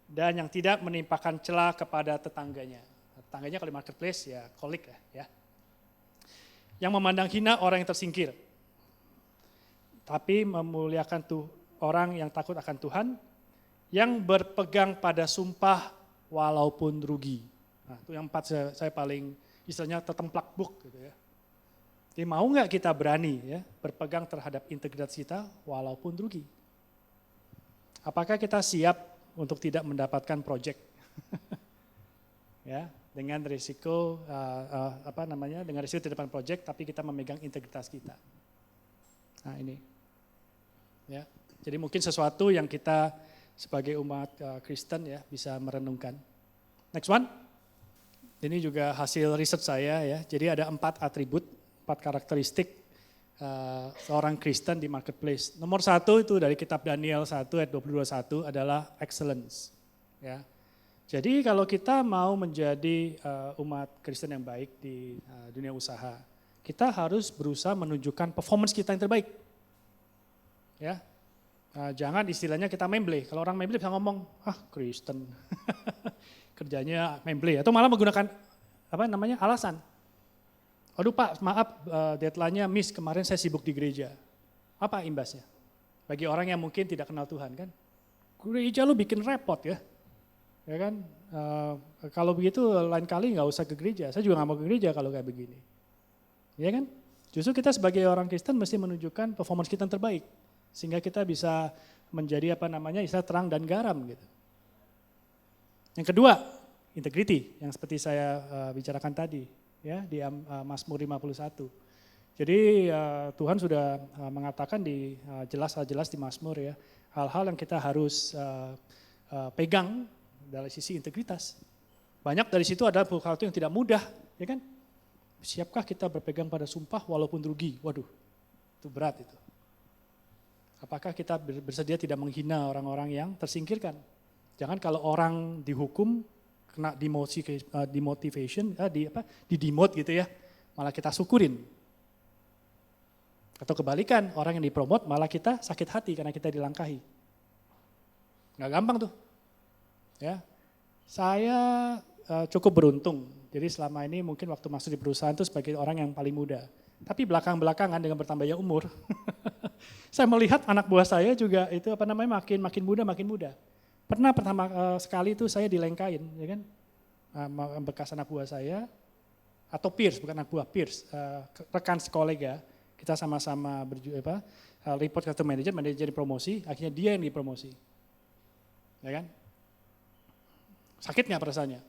S1: dan yang tidak menimpakan cela kepada tetangganya. Tetangganya kalau di marketplace ya colleague lah ya. Yang memandang hina orang yang tersingkir. tapi memuliakan orang yang takut akan Tuhan, yang berpegang pada sumpah walaupun rugi. Nah, itu yang 4 saya paling istilahnya tertemplak buk gitu ya. Jadi mau nggak kita berani ya berpegang terhadap integritas kita walaupun rugi? Apakah kita siap untuk tidak mendapatkan proyek? Ya, dengan risiko dengan risiko tidak dapat proyek, tapi kita memegang integritas kita. Nah ini, ya. Jadi mungkin sesuatu yang kita sebagai umat Kristen ya bisa merenungkan. Next one, ini juga hasil riset saya ya. Jadi ada 4 atribut, 4 karakteristik seorang Kristen di marketplace. Nomor 1 itu dari kitab Daniel 1 ayat 22:1 adalah excellence. Ya. Jadi kalau kita mau menjadi umat Kristen yang baik di dunia usaha, kita harus berusaha menunjukkan performance kita yang terbaik. Ya, jangan istilahnya kita memble. Kalau orang memble bisa ngomong, Kristen, kerjanya memble, atau malah menggunakan alasan. Aduh Pak, maaf deadline-nya miss, kemarin saya sibuk di gereja. Apa imbasnya? Bagi orang yang mungkin tidak kenal Tuhan kan, gereja lu bikin repot ya. Ya kan, kalau begitu lain kali nggak usah ke gereja. Saya juga nggak mau ke gereja kalau kayak begini. Ya kan, justru kita sebagai orang Kristen mesti menunjukkan performance kita yang terbaik, sehingga kita bisa menjadi istilah terang dan garam gitu. Yang kedua, integrity yang seperti saya bicarakan tadi, ya di Mazmur 51. Jadi Tuhan sudah mengatakan di jelas di Mazmur ya, hal-hal yang kita harus pegang dari sisi integritas. Banyak dari situ ada sesuatu yang tidak mudah, ya kan? Siapkah kita berpegang pada sumpah walaupun rugi? Waduh, itu berat itu. Apakah kita bersedia tidak menghina orang-orang yang tersingkirkan? Jangan kalau orang dihukum, kena demote gitu ya, malah kita syukurin. Atau kebalikan, orang yang dipromot malah kita sakit hati karena kita dilangkahi. Nggak gampang tuh. Ya, saya cukup beruntung. Jadi selama ini mungkin waktu masuk di perusahaan itu sebagai orang yang paling muda. Tapi belakang-belakangan dengan bertambahnya umur, saya melihat anak buah saya juga itu makin muda. Pernah pertama sekali itu saya dilengkain, ya kan, bekas anak buah saya atau peers, bukan anak buah, peers, rekan sekolega, kita sama-sama report ke manajer dipromosi, akhirnya dia yang dipromosi, ya kan. Sakit nggak perasaannya?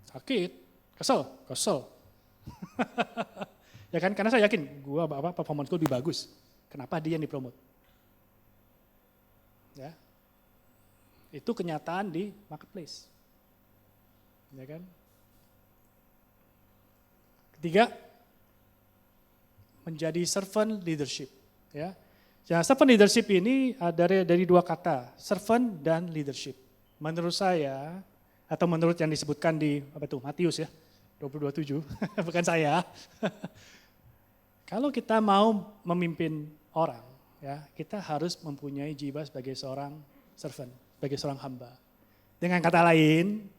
S1: Sakit, kesel. Ya kan, karena saya yakin performance gue lebih bagus. Kenapa dia yang dipromot? Ya, itu kenyataan di marketplace. Ya kan? Ketiga, menjadi servant leadership. Ya, servant leadership ini dari 2 kata, servant dan leadership. Menurut saya, atau menurut yang disebutkan di Matius ya, 20:27, bukan saya. Kalau kita mau memimpin orang, ya kita harus mempunyai jiwa sebagai seorang servant, sebagai seorang hamba. Dengan kata lain,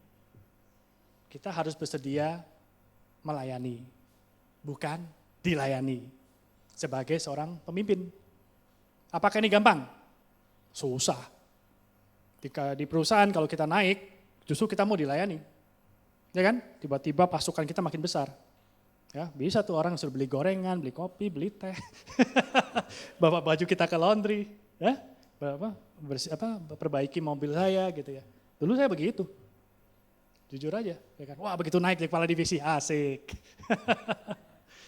S1: kita harus bersedia melayani, bukan dilayani sebagai seorang pemimpin. Apakah ini gampang? Susah. Di perusahaan kalau kita naik, justru kita mau dilayani, ya kan? Tiba-tiba pasukan kita makin besar, ya bisa tuh orang suruh beli gorengan, beli kopi, beli teh, bawa baju kita ke laundry, ya, perbaiki mobil saya gitu ya. Dulu saya begitu, jujur aja, ya kan? Wah begitu naik jadi kepala divisi, asik,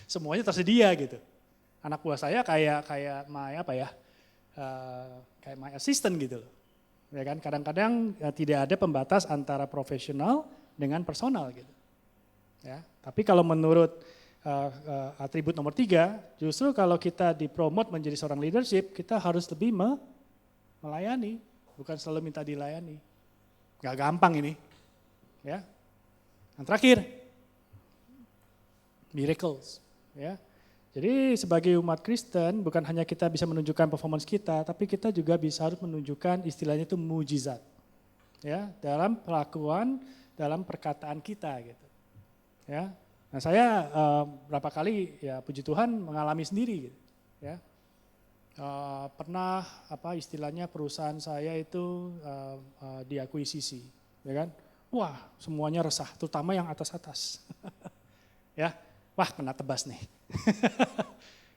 S1: semuanya tersedia gitu. Anak buah saya kayak my assistant gitu loh. Ya kan, kadang-kadang tidak ada pembatas antara profesional dengan personal gitu. Ya, tapi kalau menurut atribut nomor 3, justru kalau kita dipromot menjadi seorang leadership, kita harus lebih melayani, bukan selalu minta dilayani. Gak gampang ini. Ya. Yang terakhir, miracles. Ya. Jadi sebagai umat Kristen bukan hanya kita bisa menunjukkan performance kita, tapi kita juga harus menunjukkan istilahnya itu mujizat, ya dalam pelakuan, dalam perkataan kita gitu, ya. Nah saya berapa kali ya puji Tuhan mengalami sendiri, gitu, ya. Pernah istilahnya perusahaan saya itu diakuisisi, ya kan? Wah, semuanya resah, terutama yang atas-atas. Ya, wah kena tebas nih.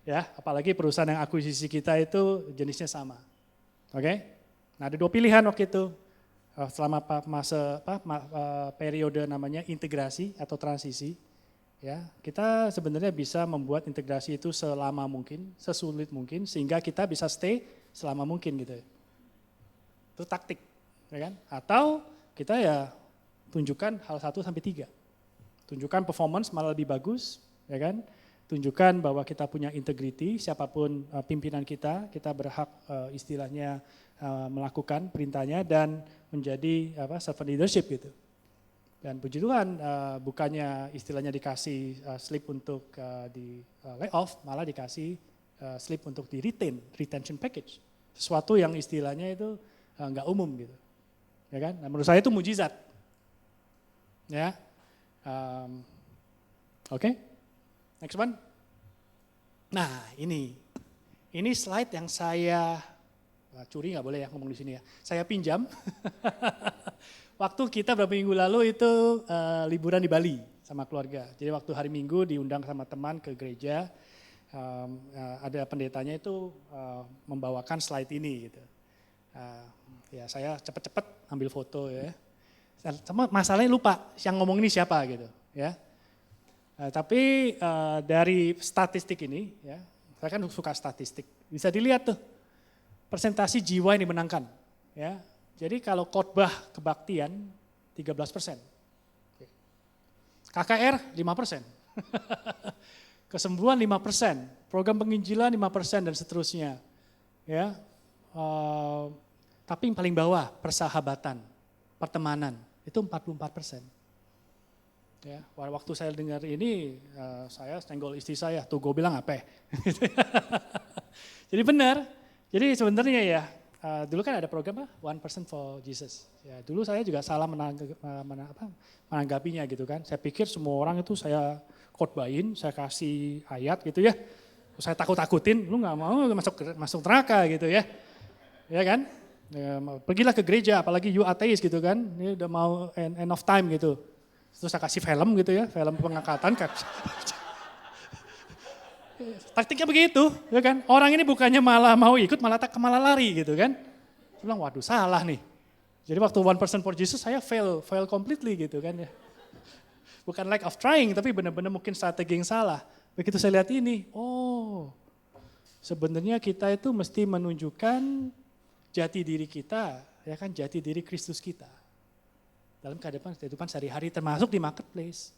S1: Ya, apalagi perusahaan yang akuisisi kita itu jenisnya sama. Oke? Nah, ada 2 pilihan waktu itu. Selama periode namanya integrasi atau transisi. Ya, kita sebenarnya bisa membuat integrasi itu selama mungkin, sesulit mungkin, sehingga kita bisa stay selama mungkin gitu. Itu taktik, ya kan? Atau kita ya tunjukkan hal 1-3. Tunjukkan performance malah lebih bagus, ya kan? Tunjukkan bahwa kita punya integrity, siapapun pimpinan kita berhak istilahnya melakukan perintahnya dan menjadi servant leadership gitu. Dan puji Tuhan bukannya istilahnya dikasih slip untuk di layoff, malah dikasih slip untuk di retention package. Sesuatu yang istilahnya itu nggak umum gitu. Ya kan? Nah, menurut saya itu mujizat. Ya. Oke. Next one. Nah, ini slide yang saya curi nggak boleh ya ngomong di sini ya. Saya pinjam. Waktu kita beberapa minggu lalu itu liburan di Bali sama keluarga. Jadi waktu hari Minggu diundang sama teman ke gereja, ada pendetanya itu membawakan slide ini gitu. Ya saya cepet-cepet ambil foto ya. Sama masalahnya lupa yang ngomong ini siapa gitu ya. Tapi dari statistik ini ya, saya kan suka statistik. Bisa dilihat tuh persentase jiwa yang dimenangkan ya. Jadi kalau khotbah kebaktian 13%. KKR 5%. Kesembuhan 5%, program penginjilan 5% dan seterusnya. Ya. Tapi yang paling bawah persahabatan, pertemanan itu 44%. Ya, waktu saya dengar ini saya senggol istri saya, tuh gue bilang apa? Jadi benar. Jadi sebenarnya ya dulu kan ada program 1% for Jesus. Ya, dulu saya juga salah menanggapinya gitu kan. Saya pikir semua orang itu saya khotbahin, saya kasih ayat gitu ya. Saya takut-takutin, lu nggak mau masuk neraka gitu ya. Ya kan? Ya, pergilah ke gereja, apalagi you ateis gitu kan. Ini udah mau end of time gitu. Terus saya kasih film gitu ya, film pengangkatan. Taktiknya begitu, ya kan? Orang ini bukannya malah mau ikut, malah lari gitu kan. Saya bilang, waduh salah nih. Jadi waktu 1% for Jesus saya fail completely gitu kan ya. Bukan lack of trying, tapi benar-benar mungkin strategi yang salah. Begitu saya lihat ini, oh sebenarnya kita itu mesti menunjukkan jati diri kita, ya kan, jati diri Kristus kita. Dalam kehidupan sehari-hari termasuk di marketplace.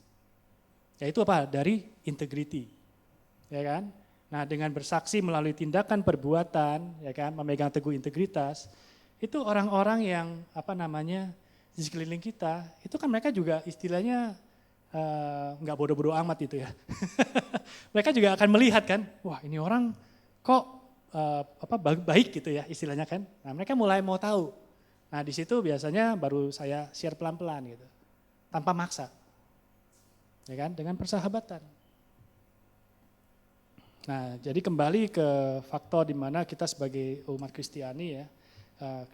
S1: Yaitu apa? Dari integrity. Ya kan? Nah, dengan bersaksi melalui tindakan perbuatan, ya kan, memegang teguh integritas, itu orang-orang yang di sekeliling kita, itu kan mereka juga istilahnya nggak bodoh-bodoh amat itu ya. Mereka juga akan melihat kan, wah ini orang kok baik gitu ya istilahnya kan. Nah, mereka mulai mau tahu. Nah, di situ biasanya baru saya share pelan-pelan gitu, tanpa maksa, ya kan, dengan persahabatan. Nah, jadi kembali ke faktor di mana kita sebagai umat Kristiani ya,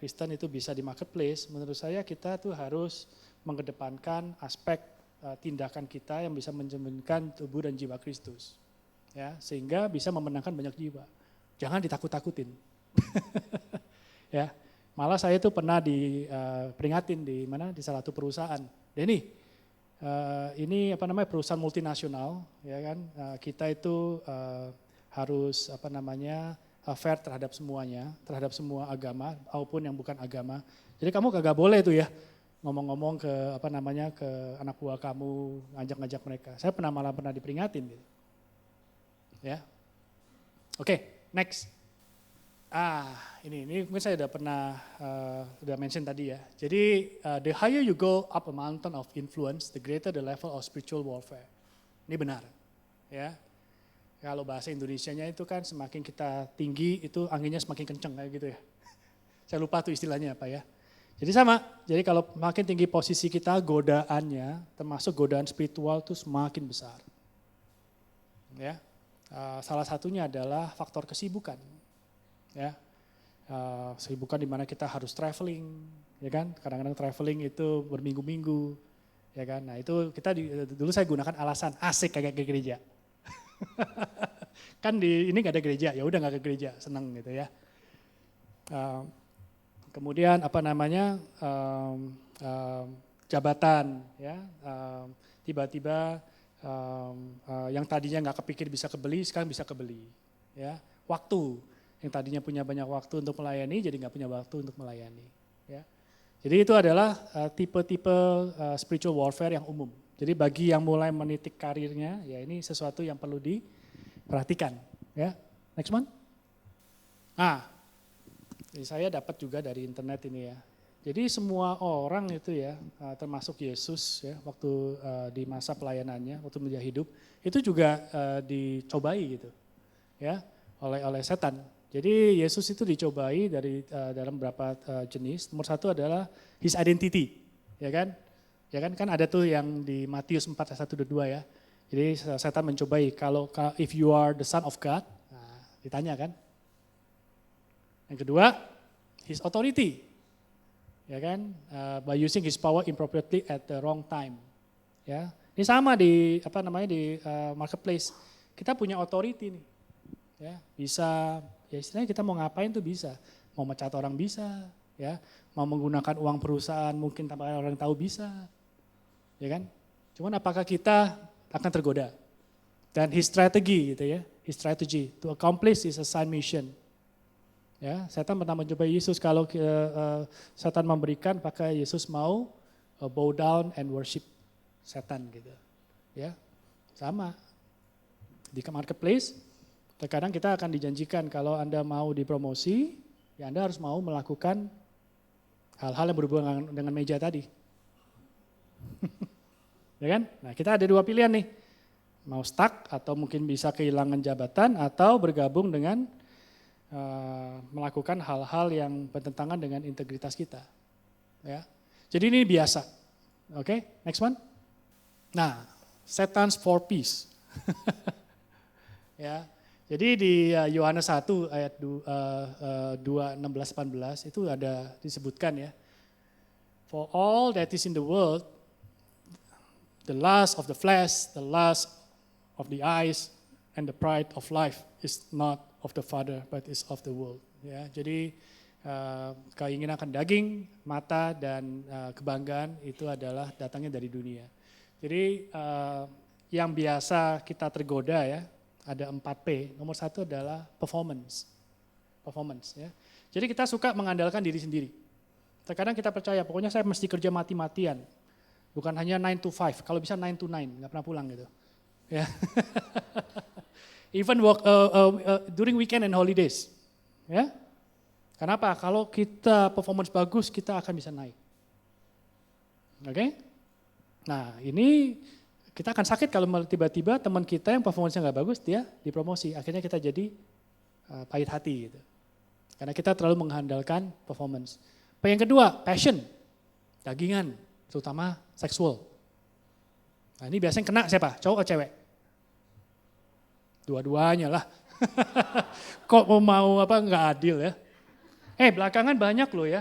S1: Kristen itu bisa di marketplace, menurut saya kita tuh harus mengedepankan aspek tindakan kita yang bisa mencerminkan tubuh dan jiwa Kristus. Ya, sehingga bisa memenangkan banyak jiwa. Jangan ditakut-takutin. Ya, malah saya itu pernah diperingatin di salah satu perusahaan. Denny, ini perusahaan multinasional, ya kan? Kita itu harus fair terhadap semuanya, terhadap semua agama maupun yang bukan agama. Jadi kamu kagak boleh tuh ya ngomong-ngomong ke ke anak buah kamu, ngajak-ngajak mereka. Saya pernah diperingatin gitu. Ya. Oke, next. Ini mungkin saya udah mention tadi ya. Jadi the higher you go up a mountain of influence, the greater the level of spiritual warfare. Ini benar. Ya. Kalau bahasa Indonesianya itu kan semakin kita tinggi itu anginnya semakin kenceng kayak gitu ya. Saya lupa tuh istilahnya apa ya. Jadi sama. Jadi kalau makin tinggi posisi kita, godaannya termasuk godaan spiritual itu semakin besar. Ya. Salah satunya adalah faktor kesibukan. ya. Kesibukan di mana kita harus traveling, ya kan? Kadang-kadang traveling itu berminggu-minggu, ya kan? Nah itu dulu saya gunakan alasan asik kayak ke gereja. Kan ini nggak ada gereja, ya udah nggak ke gereja, seneng gitu ya. Kemudian apa namanya jabatan, ya tiba-tiba yang tadinya nggak kepikir bisa kebeli, sekarang bisa kebeli, ya. Waktu yang tadinya punya banyak waktu untuk melayani, jadi nggak punya waktu untuk melayani. Ya. Jadi itu adalah tipe-tipe spiritual warfare yang umum. Jadi bagi yang mulai menitik karirnya, ya ini sesuatu yang perlu diperhatikan. Ya. Next one. Jadi saya dapat juga dari internet ini ya. Jadi semua orang itu ya, termasuk Yesus ya, waktu di masa pelayanannya, waktu menjadi hidup, itu juga dicobai gitu, ya, oleh setan. Jadi Yesus itu dicobai dalam beberapa jenis. Nomor satu adalah his identity, ya kan? Ya kan ada tuh yang di Matius 4 ayat 1-2 ya. Jadi setan mencobai kalau if you are the son of God, nah, ditanya kan. Yang kedua, his authority, ya kan? By using his power improperly at the wrong time, ya. Ini sama di marketplace. Kita punya authority nih, ya bisa. Ya istilahnya kita mau ngapain tuh bisa, mau mecat orang bisa, ya, mau menggunakan uang perusahaan mungkin tanpa orang tahu bisa, ya kan? Cuman apakah kita akan tergoda? Dan his strategy gitu ya, his strategy to accomplish his assigned mission. Ya, setan pernah mencoba Yesus kalau setan memberikan, apakah Yesus mau bow down and worship setan gitu, ya, sama di marketplace. Terkadang kita akan dijanjikan kalau Anda mau dipromosi, ya Anda harus mau melakukan hal-hal yang berhubungan dengan meja tadi. Ya kan? Nah kita ada dua pilihan nih, mau stuck atau mungkin bisa kehilangan jabatan atau bergabung dengan melakukan hal-hal yang bertentangan dengan integritas kita. Ya. Jadi ini biasa. Oke, next one. Nah, Satan's four P's. Ya. Jadi di Yohanes 1 ayat 2, 16-18 itu ada disebutkan ya. For all that is in the world, the lust of the flesh, the lust of the eyes, and the pride of life is not of the Father, but is of the world. Ya, jadi keinginan akan daging, mata, dan kebanggaan itu adalah datangnya dari dunia. Jadi yang biasa kita tergoda ya, ada 4P. Nomor 1 adalah performance. Performance ya. Jadi kita suka mengandalkan diri sendiri. Terkadang kita percaya, pokoknya saya mesti kerja mati-matian. Bukan hanya 9 to 5, kalau bisa 9 to 9, nggak pernah pulang gitu. Ya. Even work during weekend and holidays. Ya. Kenapa? Kalau kita performance bagus, kita akan bisa naik. Oke? Nah, ini kita akan sakit kalau tiba-tiba teman kita yang performance-nya nggak bagus, dia dipromosi. Akhirnya kita jadi pahit hati gitu. Karena kita terlalu mengandalkan performance. Yang kedua, passion. Dagingan, terutama seksual. Nah, ini biasanya kena siapa? Cowok atau cewek? Dua-duanya lah. Kok mau nggak adil ya? Belakangan banyak loh ya.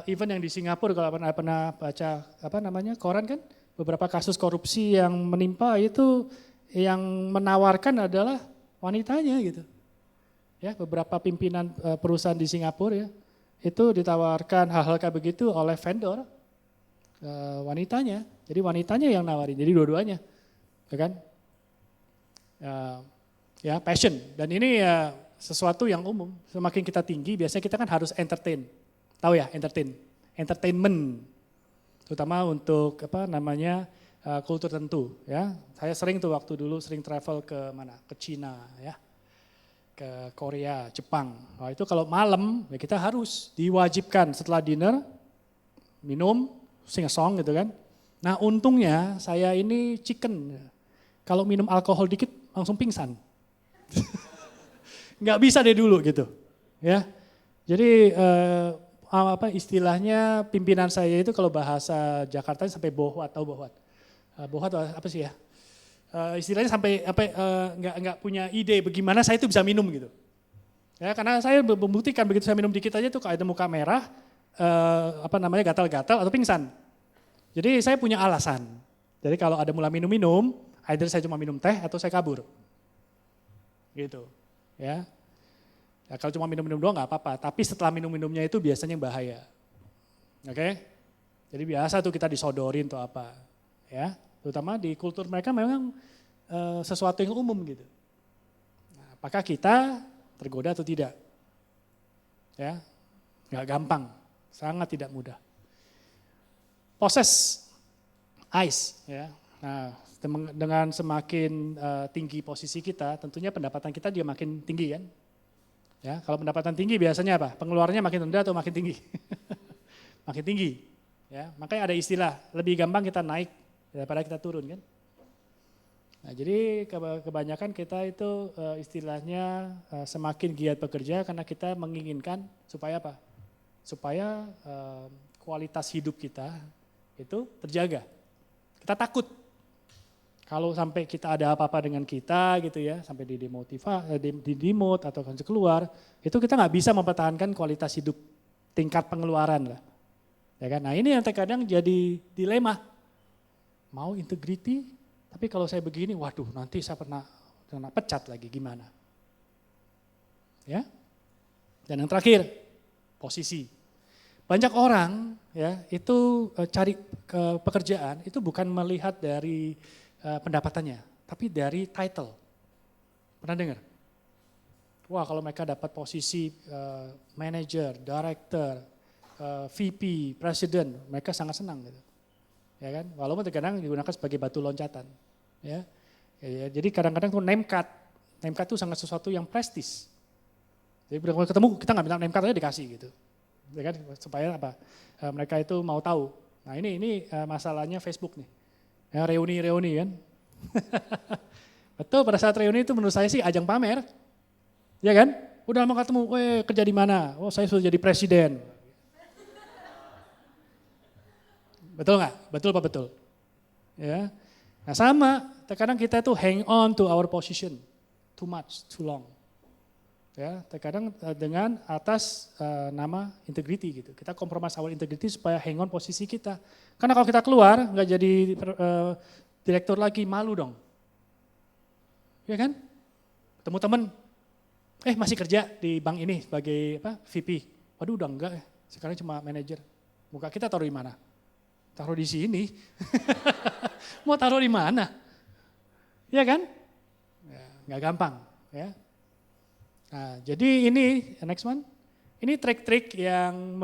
S1: Even yang di Singapura kalau pernah baca koran kan, beberapa kasus korupsi yang menimpa itu yang menawarkan adalah wanitanya gitu. Ya, beberapa pimpinan perusahaan di Singapura ya, itu ditawarkan hal-hal kayak begitu oleh vendor wanitanya. Jadi wanitanya yang nawarin, jadi dua-duanya, ya kan? Ya passion, dan ini ya sesuatu yang umum. Semakin kita tinggi, biasanya kita kan harus entertain. Tahu ya, entertainment. Terutama untuk kultur tertentu ya. Saya sering tuh waktu dulu sering travel ke mana? Ke Cina ya. Ke Korea, Jepang. Nah, itu kalau malam ya kita harus diwajibkan setelah dinner minum, sing a song gitu kan. Nah, untungnya saya ini chicken. Kalau minum alkohol dikit langsung pingsan. Nggak bisa deh dulu gitu. Ya. Jadi istilahnya pimpinan saya itu kalau bahasa Jakarta sampai bohwat, tahu bohwat? Bohwat apa sih ya? Istilahnya sampai nggak punya ide bagaimana saya itu bisa minum gitu. Ya, karena saya membuktikan begitu saya minum dikit aja tuh ada muka merah, gatal-gatal atau pingsan. Jadi saya punya alasan. Jadi kalau ada mulai minum-minum, either saya cuma minum teh atau saya kabur. Gitu. Ya. Ya kalau cuma minum-minum doang nggak apa-apa, tapi setelah minum-minumnya itu biasanya bahaya. Oke? Jadi biasa tuh kita disodorin atau apa. Ya, terutama di kultur mereka memang sesuatu yang umum gitu. Nah, apakah kita tergoda atau tidak? Ya, nggak gampang, sangat tidak mudah. Possess ice, ya. Nah, dengan semakin tinggi posisi kita, tentunya pendapatan kita juga makin tinggi kan. Ya, kalau pendapatan tinggi biasanya apa? Pengeluarannya makin rendah atau makin tinggi? Makin tinggi. Ya, makanya ada istilah lebih gampang kita naik daripada kita turun kan. Nah, jadi kebanyakan kita itu istilahnya semakin giat bekerja karena kita menginginkan supaya apa? Supaya kualitas hidup kita itu terjaga. Kita takut kalau sampai kita ada apa-apa dengan kita gitu ya, sampai di demote atau keluar, itu kita nggak bisa mempertahankan kualitas hidup, tingkat pengeluaran lah. Ya kan? Nah ini yang terkadang jadi dilema. Mau integrity, tapi kalau saya begini, waduh nanti saya pernah pecat lagi gimana? Ya. Dan yang terakhir, posisi. Banyak orang ya itu cari pekerjaan itu bukan melihat dari pendapatannya, tapi dari title. Pernah dengar? Wah kalau mereka dapat posisi manager, director, VP, presiden, mereka sangat senang gitu. Ya kan? Walaupun terkadang digunakan sebagai batu loncatan. Ya. Jadi kadang-kadang tuh name card itu sangat sesuatu yang prestis. Jadi kalau ketemu kita nggak bilang name card aja dikasih gitu. Ya kan? Supaya apa? Mereka itu mau tahu. Nah ini masalahnya Facebook nih. Ya, reuni kan. Betul pada saat reuni itu menurut saya sih ajang pamer. Ya kan? Udah mau ketemu, kerja di mana? Oh saya sudah jadi presiden. Betul nggak? Betul apa betul? Ya. Nah sama, terkadang kita tuh hang on to our position too much, too long. Ya, terkadang dengan atas nama integrity gitu. Kita compromise our integrity supaya hang on posisi kita. Karena kalau kita keluar nggak jadi direktur lagi, malu dong. Ya kan? Ketemu temen, masih kerja di bank ini sebagai VP. Waduh udah enggak, sekarang cuma manajer. Muka kita taruh di mana? Taruh di sini. Mau taruh di mana? Ya kan? Ya, nggak gampang. Ya. Nah, jadi ini next one. Ini trik-trik yang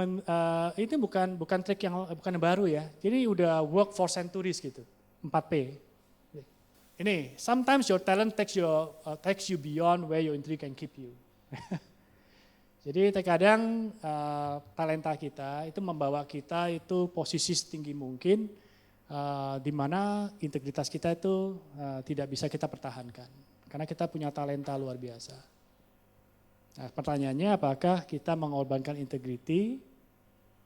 S1: ini bukan trik yang bukan baru ya. Jadi udah work for centuries gitu. 4P. Ini sometimes your talent takes you beyond where your intrigue can keep you. Jadi terkadang talenta kita itu membawa kita itu posisi setinggi mungkin di mana integritas kita itu tidak bisa kita pertahankan. Karena kita punya talenta luar biasa. Nah, pertanyaannya apakah kita mengorbankan integrity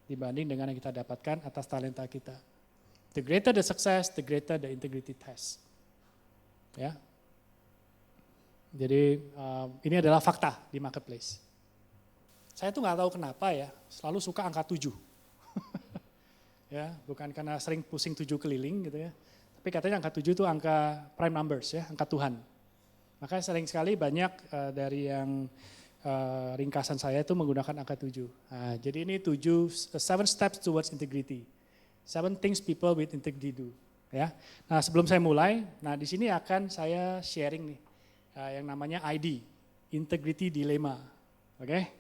S1: dibanding dengan yang kita dapatkan atas talenta kita. The greater the success, the greater the integrity test. Ya. Jadi ini adalah fakta di marketplace. Saya tuh nggak tahu kenapa ya, selalu suka angka 7. Ya, bukan karena sering pusing 7 keliling gitu ya. Tapi katanya angka 7 itu angka prime numbers ya, angka Tuhan. Makanya sering sekali banyak dari yang ringkasan saya itu menggunakan angka 7. Nah, jadi ini 7 steps towards integrity. 7 things people with integrity do. Ya. Nah, sebelum saya mulai, di sini akan saya sharing nih yang namanya ID, Integrity Dilemma. Oke?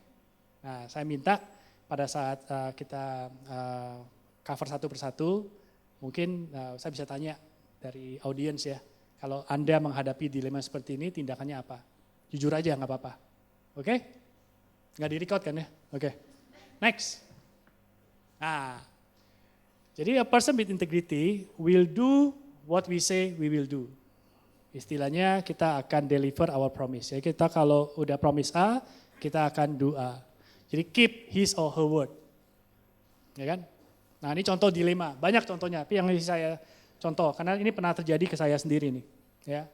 S1: Nah, saya minta pada saat kita cover satu persatu, mungkin saya bisa tanya dari audiens ya, kalau Anda menghadapi dilema seperti ini, tindakannya apa? Jujur aja, nggak apa-apa. Oke? Nggak di-record kan ya? Oke. Next. Nah, jadi a person with integrity will do what we say we will do. Istilahnya kita akan deliver our promise. Ya, kita kalau udah promise A, kita akan do A. Jadi keep his or her word. Ya kan? Nah ini contoh dilema, banyak contohnya. Tapi yang saya contoh, karena ini pernah terjadi ke saya sendiri nih. Ya.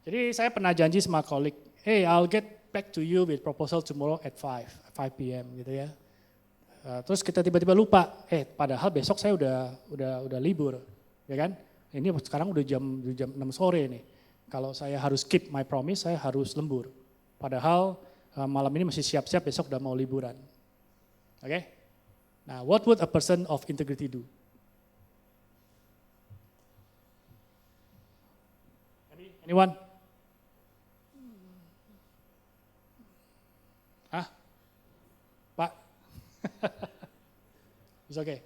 S1: Jadi saya pernah janji sama colleague, hey I'll get back to you with proposal tomorrow at 5 p.m. gitu ya. Terus kita tiba-tiba lupa, padahal besok saya udah libur, ya kan? Ini sekarang udah jam 6 sore nih. Kalau saya harus keep my promise, saya harus lembur. Padahal malam ini masih siap-siap, besok udah mau liburan. Oke? Nah, what would a person of integrity do? Anyone? Hah? Pak? It's okay.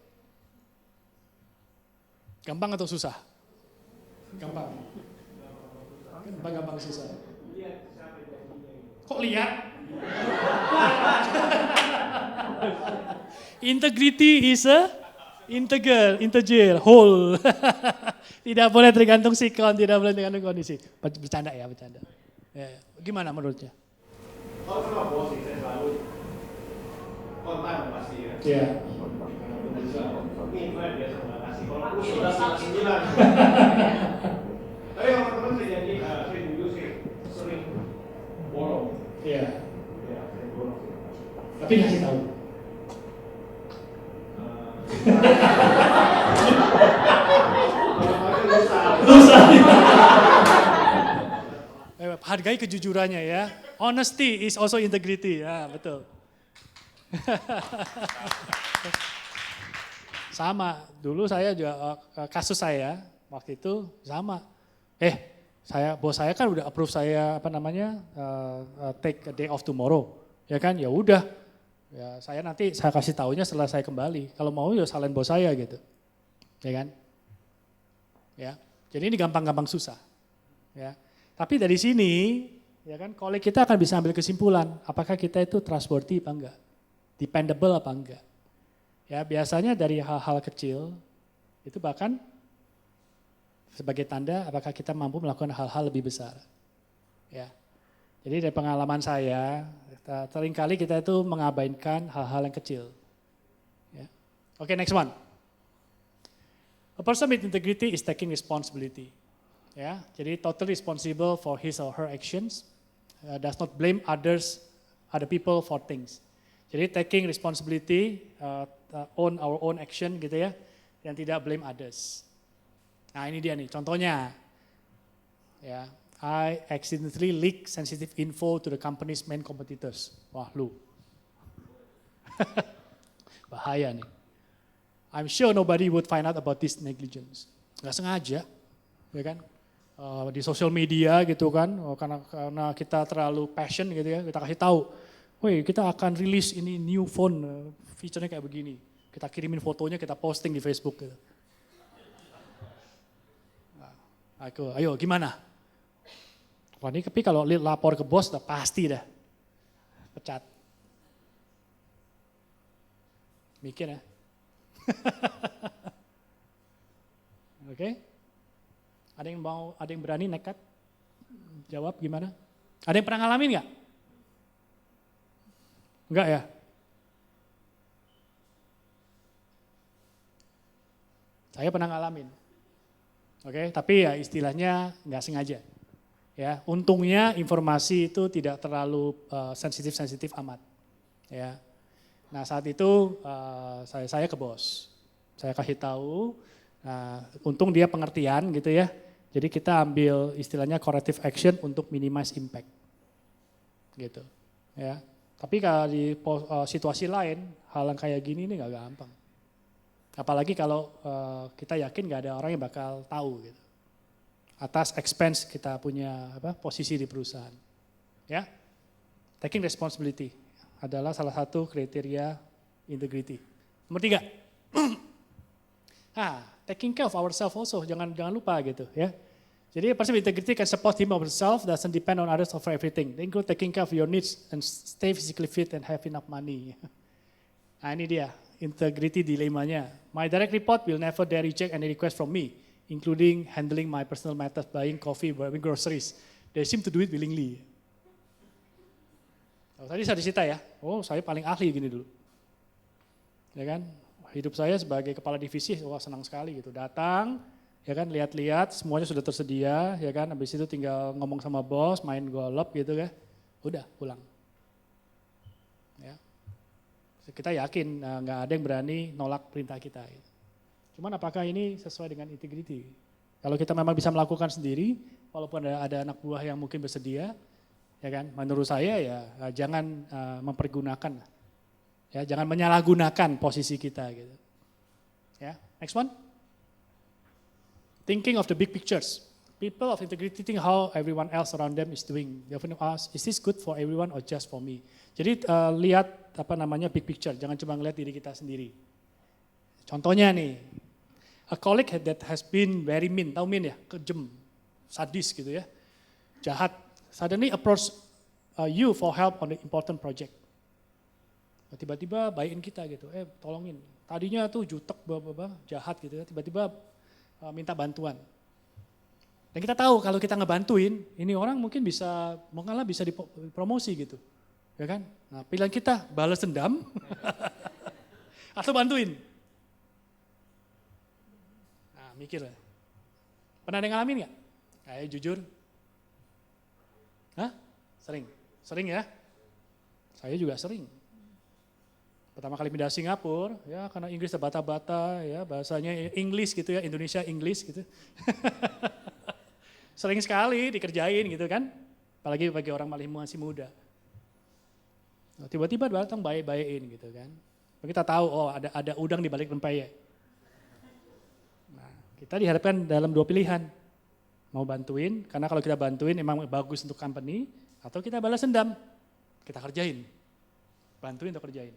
S1: Gampang atau susah? Gampang. Gampang susah. Kok lihat? Integrity is a integer, whole. Tidak boleh tergantung sikon, tidak boleh tergantung kondisi. Bercanda ya, bercanda. Ya, gimana menurutnya?
S2: Kalau sama bos saya selalu kontak pasti ya.
S1: Iya.
S2: Ini dia sama kasih. Kalau aku sudah 9. Tapi kalau teman saya jadi saya dulu sih sering bolong.
S1: Iya.
S2: Ya, saya bolong.
S1: Tapi ngasih tahu. Lusa. Hargai kejujurannya ya. Honesty is also integrity. Ya, betul. Sama, dulu saya juga kasus saya waktu itu sama. Bos saya kan udah approve saya take a day off tomorrow. Ya kan? Ya udah. Ya, saya kasih taunya setelah saya kembali. Kalau mau ya salahin bos saya gitu. Ya kan? Ya. Jadi ini gampang-gampang susah. Ya. Tapi dari sini ya kan kolek kita akan bisa ambil kesimpulan apakah kita itu trustworthy apa enggak. Dependable apa enggak. Ya, biasanya dari hal-hal kecil itu bahkan sebagai tanda apakah kita mampu melakukan hal-hal lebih besar. Ya. Jadi dari pengalaman saya, seringkali kita itu mengabaikan hal-hal yang kecil. Ya. Oke, next one. A person with integrity is taking responsibility. Ya, jadi totally responsible for his or her actions, does not blame other people for things. Jadi taking responsibility, own our own action gitu ya, dan tidak blame others. Nah ini dia nih, contohnya. Ya, I accidentally leak sensitive info to the company's main competitors. Wah lu. Bahaya nih. I'm sure nobody would find out about this negligence. Gak sengaja, ya kan? Di sosial media gitu kan, karena kita terlalu passion gitu ya, kita kasih tahu. Woi, kita akan rilis ini new phone, feature-nya kayak begini. Kita kirimin fotonya, kita posting di Facebook gitu. Ayo gimana? Wah ini tapi kalau lapor ke bos udah pasti dah. Pecat. Mikir ya. Oke. Ada yang berani nekat? Jawab gimana? Ada yang pernah ngalamin nggak? Enggak ya? Saya pernah ngalamin. Oke, tapi ya istilahnya nggak sengaja. Ya, untungnya informasi itu tidak terlalu sensitif amat. Ya. Nah saat itu saya ke bos, saya kasih tahu. Nah, untung dia pengertian gitu ya. Jadi kita ambil istilahnya corrective action untuk minimize impact, gitu. Ya. Tapi kalau di situasi lain, hal yang kayak gini ini nggak gampang. Apalagi kalau kita yakin nggak ada orang yang bakal tahu gitu. Atas expense kita punya posisi di perusahaan. Ya, taking responsibility adalah salah satu kriteria integrity. Nomor 3, taking care of ourselves also, jangan lupa gitu ya. Jadi a person with integrity can support him or herself, doesn't depend on others for everything. They include taking care of your needs and stay physically fit and have enough money. Nah ini dia, integrity dilemanya. My direct report will never dare reject any request from me, including handling my personal matters, buying coffee, buying groceries. They seem to do it willingly. Tadi saya disita ya, saya paling ahli gini dulu. Ya kan, hidup saya sebagai kepala divisi, senang sekali gitu. Datang, ya kan, lihat-lihat, semuanya sudah tersedia, ya kan. Habis itu tinggal ngomong sama bos, main golf gitu kan. udah pulang. Ya. Kita yakin nggak ada yang berani nolak perintah kita. Cuman apakah ini sesuai dengan integrity? Kalau kita memang bisa melakukan sendiri, walaupun ada anak buah yang mungkin bersedia, ya kan? Menurut saya ya jangan mempergunakan, ya jangan menyalahgunakan posisi kita gitu. Ya, next one. Thinking of the big pictures. People of integrity think how everyone else around them is doing. They often ask, is this good for everyone or just for me? Jadi lihat big picture, jangan cuma ngeliat diri kita sendiri. Contohnya nih, a colleague that has been very mean, tahu mean ya, kejam, sadis gitu ya, jahat. Suddenly approach you for help on the important project. Tiba-tiba baikin kita gitu, tolongin. Tadinya tuh jutek, jahat gitu ya, tiba-tiba minta bantuan. Dan kita tahu kalau kita ngebantuin, ini orang mungkin bisa dipromosi gitu. Ya kan? Nah, pilihan kita balas dendam atau bantuin. Nah, mikir lah. Pernah ada yang ngalamin nggak? Ayo jujur. Hah? Sering? Sering ya? Saya juga sering. Pertama kali pindah Singapura, ya karena Inggris terbata-bata, ya bahasanya English gitu ya, Indonesia English gitu. Sering sekali dikerjain gitu kan, apalagi bagi orang masih muda. Nah, tiba-tiba datang baik-baikin gitu kan. Kita tahu, oh ada udang di balik rempeyek. Nah, kita dihadapkan dalam dua pilihan. Mau bantuin, karena kalau kita bantuin emang bagus untuk company, atau kita balas dendam, kita kerjain. Bantuin atau kerjain.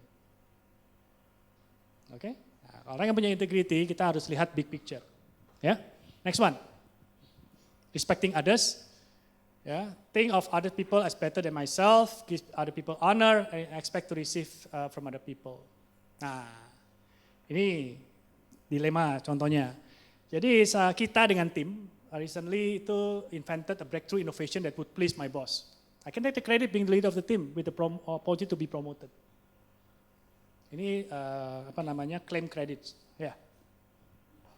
S1: Oke? Nah, orang yang punya integrity, kita harus lihat big picture. Ya, next one. Respecting others, think of other people as better than myself, give other people honor, and expect to receive from other people. Nah, ini dilema contohnya. Jadi kita dengan tim, recently itu invented a breakthrough innovation that would please my boss. I can take the credit being the leader of the team with the opportunity to be promoted. Ini claim credits, ya.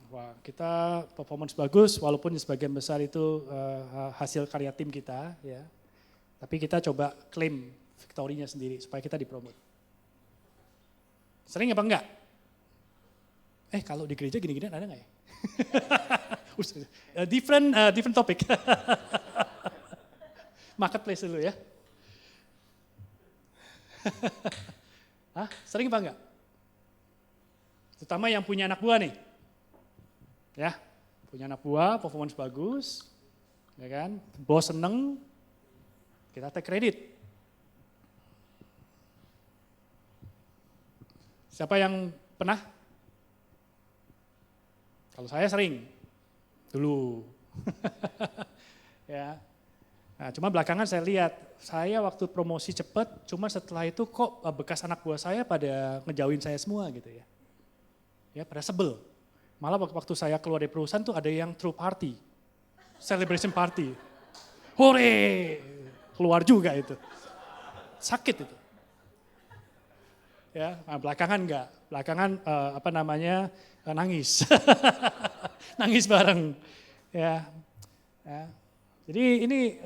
S1: Wah, kita performance bagus walaupun sebagian besar itu hasil karya tim kita, ya. Tapi kita coba klaim victory-nya sendiri supaya kita dipromote. Sering apa enggak? Kalau di gereja gini-gini ada enggak ya? different topic. Marketplace dulu ya. Sering apa enggak? Terutama yang punya anak buah nih. Ya, punya anak buah, performance bagus, ya kan? Bos seneng, kita take credit. Siapa yang pernah? Kalau saya sering, dulu. Ya. Nah, cuma belakangan saya lihat, saya waktu promosi cepat, cuma setelah itu kok bekas anak buah saya pada ngejauhin saya semua gitu ya. Ya, pada sebel. Malah waktu saya keluar dari perusahaan tuh ada yang throw party, celebration party. Hore, keluar juga itu. Sakit itu. Ya, nah belakangan enggak. Belakangan nangis. Nangis bareng. Ya. Jadi ini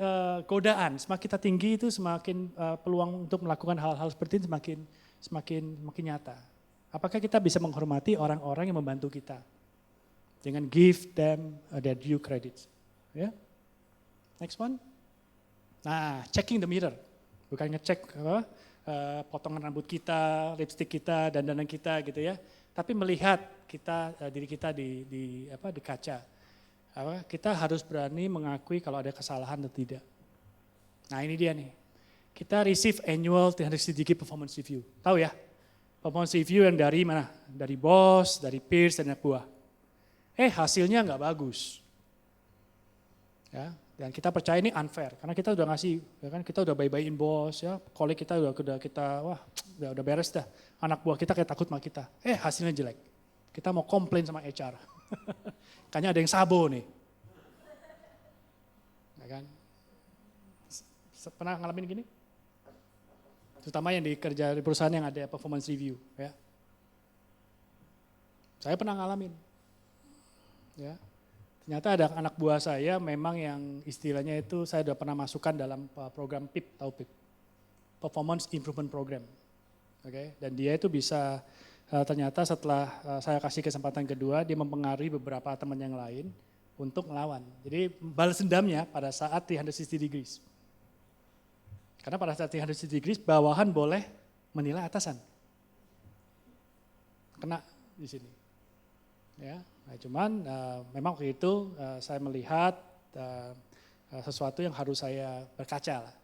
S1: godaan, semakin kita tinggi itu semakin peluang untuk melakukan hal-hal seperti ini semakin nyata. Apakah kita bisa menghormati orang-orang yang membantu kita? Dengan give them their due credits. Ya. Next one. Nah, checking the mirror. Bukan ngecek potongan rambut kita, lipstick kita, dandanan kita gitu ya. Tapi melihat diri kita di kaca. Kita harus berani mengakui kalau ada kesalahan atau tidak. Nah, ini dia nih. Kita receive annual 360 performance review. Tahu ya? Performance review yang dari mana? Dari bos, dari peers, dan anak buah. Hasilnya nggak bagus. Ya, dan kita percaya ini unfair karena kita udah ngasih, ya kan, kita udah baik-baikin bos, ya, koleg kita udah udah beres dah. Anak buah kita kayak takut sama kita. Hasilnya jelek. Kita mau komplain sama HR. Kayaknya ada yang sabo nih. Ya kan? Pernah ngalamin gini? Terutama yang dikerja di perusahaan yang ada performance review, ya. Saya pernah ngalamin. Ya. Ternyata ada anak buah saya memang yang istilahnya itu saya sudah pernah masukkan dalam program PIP, tahu PIP? performance improvement program. Oke, dan dia itu bisa ternyata setelah saya kasih kesempatan kedua, dia mempengaruhi beberapa teman yang lain untuk melawan. Jadi balas dendamnya pada saat 360 degrees. Karena pada saat 360 degrees, bawahan boleh menilai atasan. Kena di sini. Ya, nah cuman memang waktu itu saya melihat sesuatu yang harus saya berkaca lah.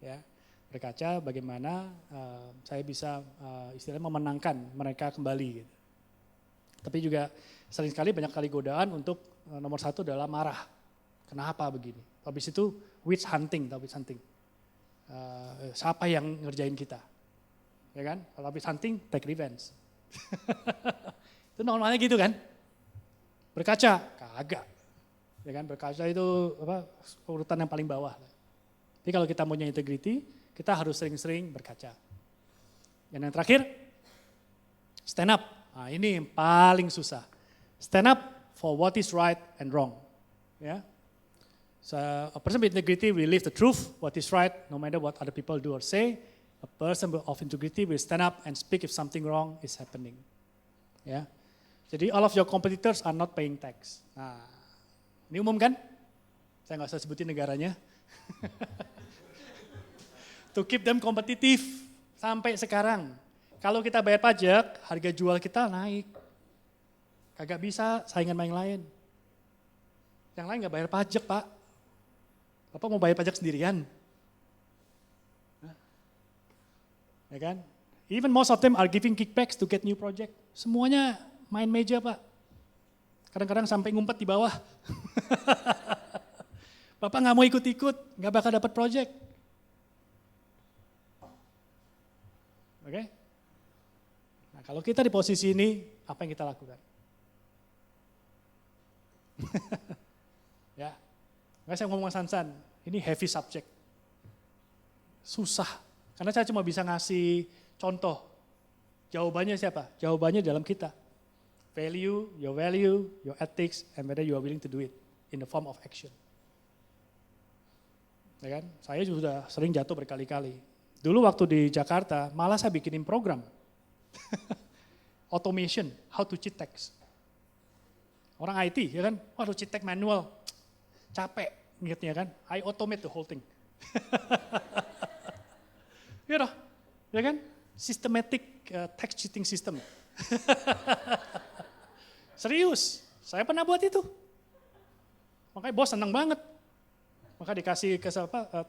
S1: Ya. Berkaca bagaimana saya bisa istilahnya memenangkan mereka kembali. Gitu. Tapi juga sering sekali banyak kali godaan untuk nomor satu adalah marah. Kenapa begini? Habis itu witch hunting, siapa yang ngerjain kita? Ya kan? Kalau witch hunting, take revenge. Itu normalnya gitu kan? Berkaca, kagak. Ya kan? Berkaca itu urutan yang paling bawah. Tapi kalau kita punya integrity, kita harus sering-sering berkaca. Dan yang terakhir, stand up. Nah, ini yang paling susah. Stand up for what is right and wrong. Ya. So, a person with integrity will live the truth, what is right, no matter what other people do or say. A person of integrity will stand up and speak if something wrong is happening. Ya. Jadi all of your competitors are not paying tax. Nah, ini umum kan? Saya nggak usah sebutin negaranya. To keep them kompetitif sampai sekarang. Kalau kita bayar pajak, harga jual kita naik. Kagak bisa saingan main lain. Yang lain nggak bayar pajak, Pak. Bapak mau bayar pajak sendirian? Ya kan? Even most of them are giving kickbacks to get new project. Semuanya main meja, Pak. Kadang-kadang sampai ngumpet di bawah. Bapak nggak mau ikut-ikut, nggak bakal dapat project. Oke? Nah, kalau kita di posisi ini, apa yang kita lakukan? Ya, nggak saya ngomong Sansan, ini heavy subject. Susah, karena saya cuma bisa ngasih contoh. Jawabannya siapa? Jawabannya dalam kita. Value, your ethics, and whether you are willing to do it in the form of action. Ya kan? Saya sudah sering jatuh berkali-kali. Dulu waktu di Jakarta, malah saya bikinin program. Automation, how to cheat text. Orang IT, ya kan? Waduh, cheat text manual. Capek, ingetnya kan? I automate the whole thing. Ya kan? Systematic text cheating system. Serius, saya pernah buat itu. Makanya bos senang banget. Maka dikasih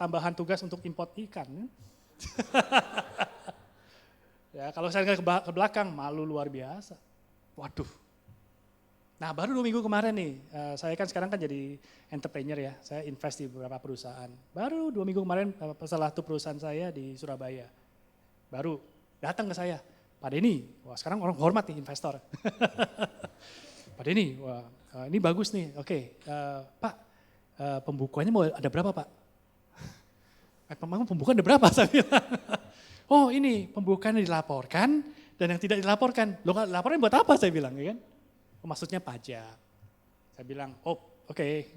S1: tambahan tugas untuk import ikan. Ya? Ya, kalau saya ke belakang, malu luar biasa. Waduh. Nah, baru 2 minggu kemarin nih, saya kan sekarang kan jadi entrepreneur ya, saya invest di beberapa perusahaan. Baru 2 minggu kemarin, salah satu perusahaan saya di Surabaya, baru datang ke saya, Pak Denny, wah sekarang orang hormat nih investor. Pak Denny, wah ini bagus nih, oke, Pak, pembukuannya mau ada berapa Pak? Pembukaan ada berapa? Saya bilang. Oh ini pembukaan yang dilaporkan dan yang tidak dilaporkan. Lo nggak dilaporkan buat apa saya bilang, ya kan? Maksudnya pajak. Saya bilang, oh oke.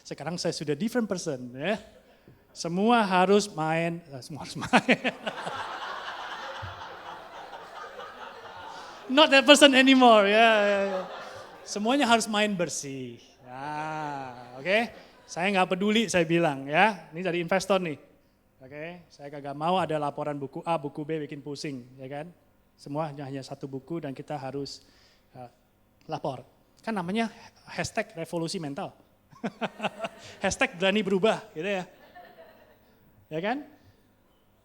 S1: Sekarang saya sudah different person. Ya. Semua harus main. Not that person anymore. Ya. Semuanya harus main bersih. Nah, oke. Saya nggak peduli, saya bilang ya, ini dari investor nih. Oke, saya kagak mau ada laporan buku A, buku B bikin pusing, ya kan? Semua hanya satu buku dan kita harus lapor. Kan namanya hashtag revolusi mental. Hashtag berani berubah, gitu ya. Ya kan?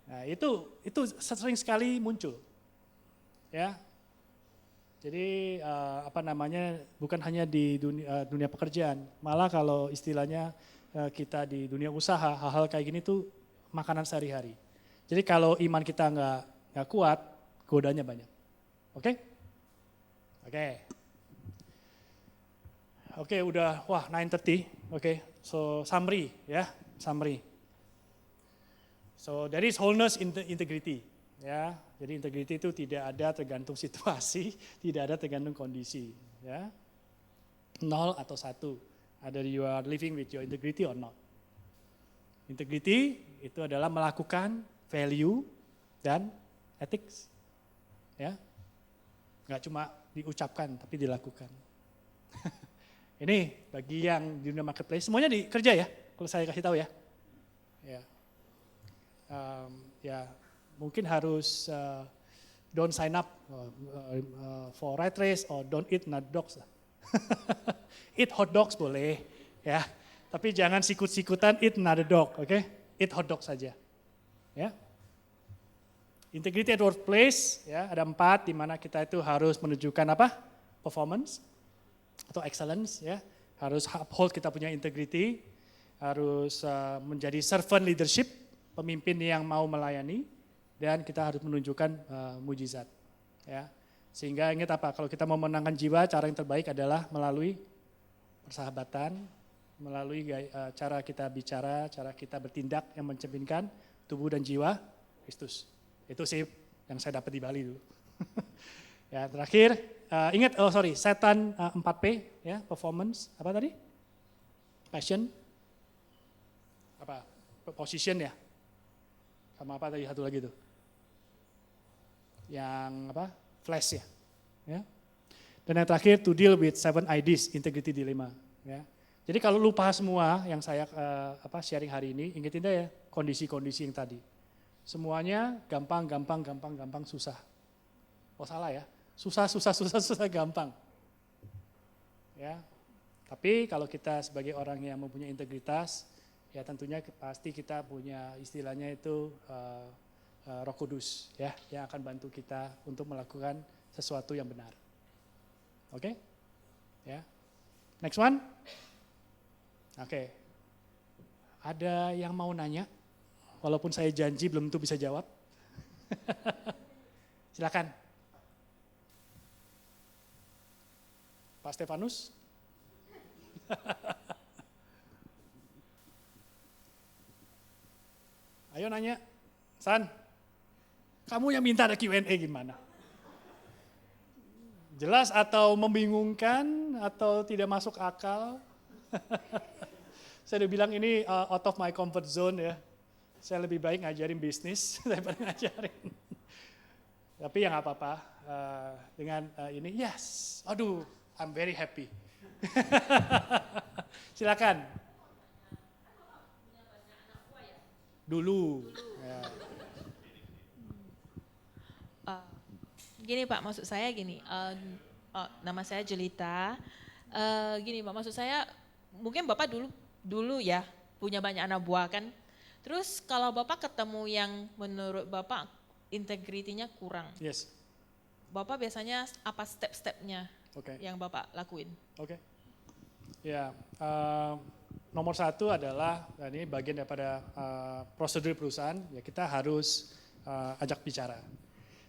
S1: Nah, itu sering sekali muncul. Ya. Jadi bukan hanya di dunia pekerjaan, malah kalau istilahnya kita di dunia usaha, hal-hal kayak gini tuh makanan sehari-hari. Jadi kalau iman kita nggak kuat, godanya banyak. Oke? Oke, udah 9:30. Oke, so summary. So there is wholeness in the integrity. Ya, jadi integrity itu tidak ada tergantung situasi, tidak ada tergantung kondisi. Ya, 0 atau 1. Either you are living with your integrity or not. Integrity itu adalah melakukan value dan ethics. Ya, nggak cuma diucapkan tapi dilakukan. Ini bagi yang di dunia marketplace, semuanya dikerja ya, kalau saya kasih tahu ya. Ya, mungkin harus don't sign up for rat race or don't eat nut dogs. Eat hot dogs boleh, ya. Tapi jangan sikut-sikutan eat another dog, oke? Eat hot dog saja, ya. Integrity at workplace, ya, ada 4 di mana kita itu harus menunjukkan apa? Performance atau excellence, ya. Harus uphold kita punya integrity, harus menjadi servant leadership, pemimpin yang mau melayani, dan kita harus menunjukkan mujizat, ya. Sehingga ingat apa? Kalau kita mau menangkan jiwa, cara yang terbaik adalah melalui persahabatan, melalui cara kita bicara, cara kita bertindak yang mencerminkan tubuh dan jiwa Kristus. Itu sih yang saya dapat di Bali dulu. Ya, terakhir, ingat, setan 4P, ya, performance, apa tadi? Passion, apa? Position ya? Sama apa tadi satu lagi tuh? Yang apa? Flash ya? Ya. Dan yang terakhir, to deal with 7 IDs, integrity dilemma. Ya. Jadi kalau lupa semua yang saya sharing hari ini, ingetin deh ya, kondisi-kondisi yang tadi. Semuanya gampang, susah. Oh salah ya, susah, gampang. Ya, tapi kalau kita sebagai orang yang mempunyai integritas, ya tentunya pasti kita punya istilahnya itu Roh Kudus, ya, yang akan bantu kita untuk melakukan sesuatu yang benar. Oke? Ya. Next one. Oke. Ada yang mau nanya? Walaupun saya janji belum tentu bisa jawab. Silakan. Pak Stefanus. Ayo nanya. San, kamu yang minta ada Q&A gimana? Jelas atau membingungkan atau tidak masuk akal? Saya udah bilang ini out of my comfort zone ya. Saya lebih baik ngajarin bisnis daripada ngajarin. Tapi ya nggak apa-apa. Dengan ini, yes, aduh, I'm very happy. Silakan. Dulu. Ya.
S3: Gini Pak, maksud saya gini, nama saya Jelita. Gini Pak, maksud saya mungkin Bapak dulu ya punya banyak anak buah kan. Terus kalau Bapak ketemu yang menurut Bapak integritinya kurang,
S1: Yes.
S3: Bapak biasanya apa step-stepnya yang Bapak lakuin?
S1: Oke. Ya, nomor 1 adalah, ini bagian daripada prosedur perusahaan, ya kita harus ajak bicara.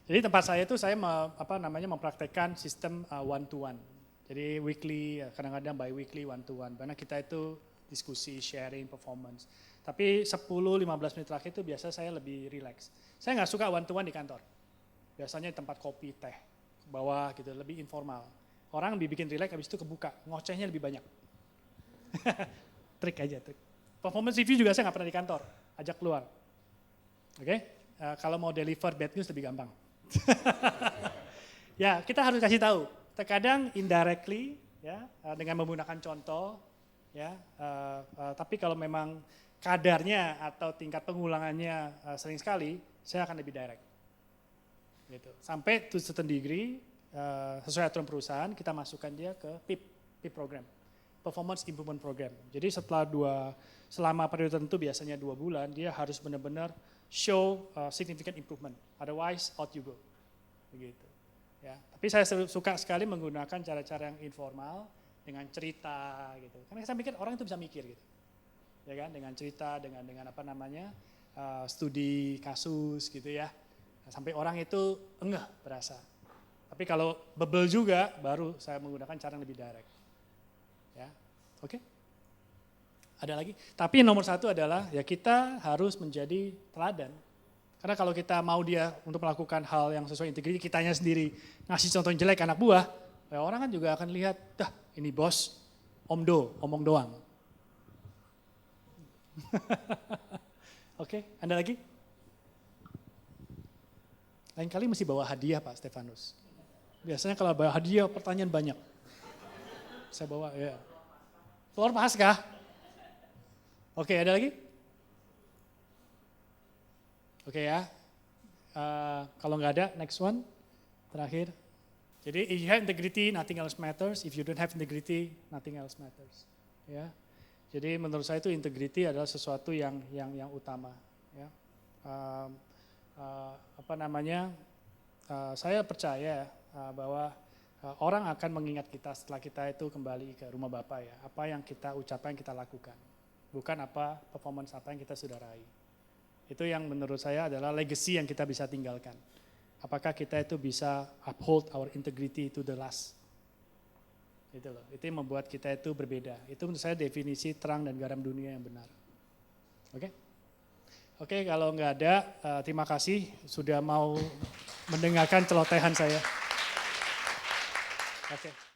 S1: Jadi tempat saya itu saya mempraktekkan sistem one to one. Jadi weekly, kadang-kadang bi-weekly one to one. Karena kita itu diskusi, sharing, performance. Tapi 10-15 menit terakhir itu biasa saya lebih relax. Saya nggak suka one to one di kantor. Biasanya di tempat kopi, teh, bawah gitu, lebih informal. Orang dibikin relax, habis itu kebuka, ngocehnya lebih banyak. Trik aja, trik. Performance review juga saya nggak pernah di kantor, ajak keluar. Oke? Kalau mau deliver bad news lebih gampang. Ya, kita harus kasih tahu. Terkadang indirectly, ya, dengan menggunakan contoh, ya. Tapi kalau memang kadarnya atau tingkat pengulangannya sering sekali, saya akan lebih direct. Gitu. Sampai to certain degree, sesuai aturan perusahaan, kita masukkan dia ke PIP program, Performance Improvement Program. Jadi selama periode tertentu biasanya 2 bulan, dia harus benar-benar show significant improvement. Otherwise, out you go. Begitu. Ya. Tapi saya suka sekali menggunakan cara-cara yang informal dengan cerita gitu. Karena saya pikir orang itu bisa mikir gitu. Ya kan, dengan cerita, dengan studi kasus gitu ya. Sampai orang itu enggak berasa. Tapi kalau bebel juga, baru saya menggunakan cara yang lebih direct. Ya, oke. Ada lagi. Tapi nomor 1 adalah ya kita harus menjadi teladan. Karena kalau kita mau dia untuk melakukan hal yang sesuai integriti, kitanya sendiri ngasih contoh yang jelek anak buah, ya orang kan juga akan lihat, dah ini bos, omong doang. Oke, Anda lagi? Lain kali mesti bawa hadiah Pak Stefanus. Biasanya kalau bawa hadiah pertanyaan banyak. Saya bawa ya. Telur Paskah. Oke, ada lagi? Oke ya. Kalau nggak ada, next one. Terakhir. Jadi if you have integrity, nothing else matters. If you don't have integrity, nothing else matters. Ya. Jadi menurut saya itu integrity adalah sesuatu yang utama. Ya. Saya percaya bahwa orang akan mengingat kita setelah kita itu kembali ke rumah Bapa ya. Apa yang kita ucapkan, kita lakukan. Bukan apa performance apa yang kita sudah raih. Itu yang menurut saya adalah legacy yang kita bisa tinggalkan. Apakah kita itu bisa uphold our integrity to the last. Itu loh. Itu yang membuat kita itu berbeda. Itu menurut saya definisi terang dan garam dunia yang benar. Oke? Oke, kalau nggak ada, terima kasih sudah mau mendengarkan celotehan saya. Okay.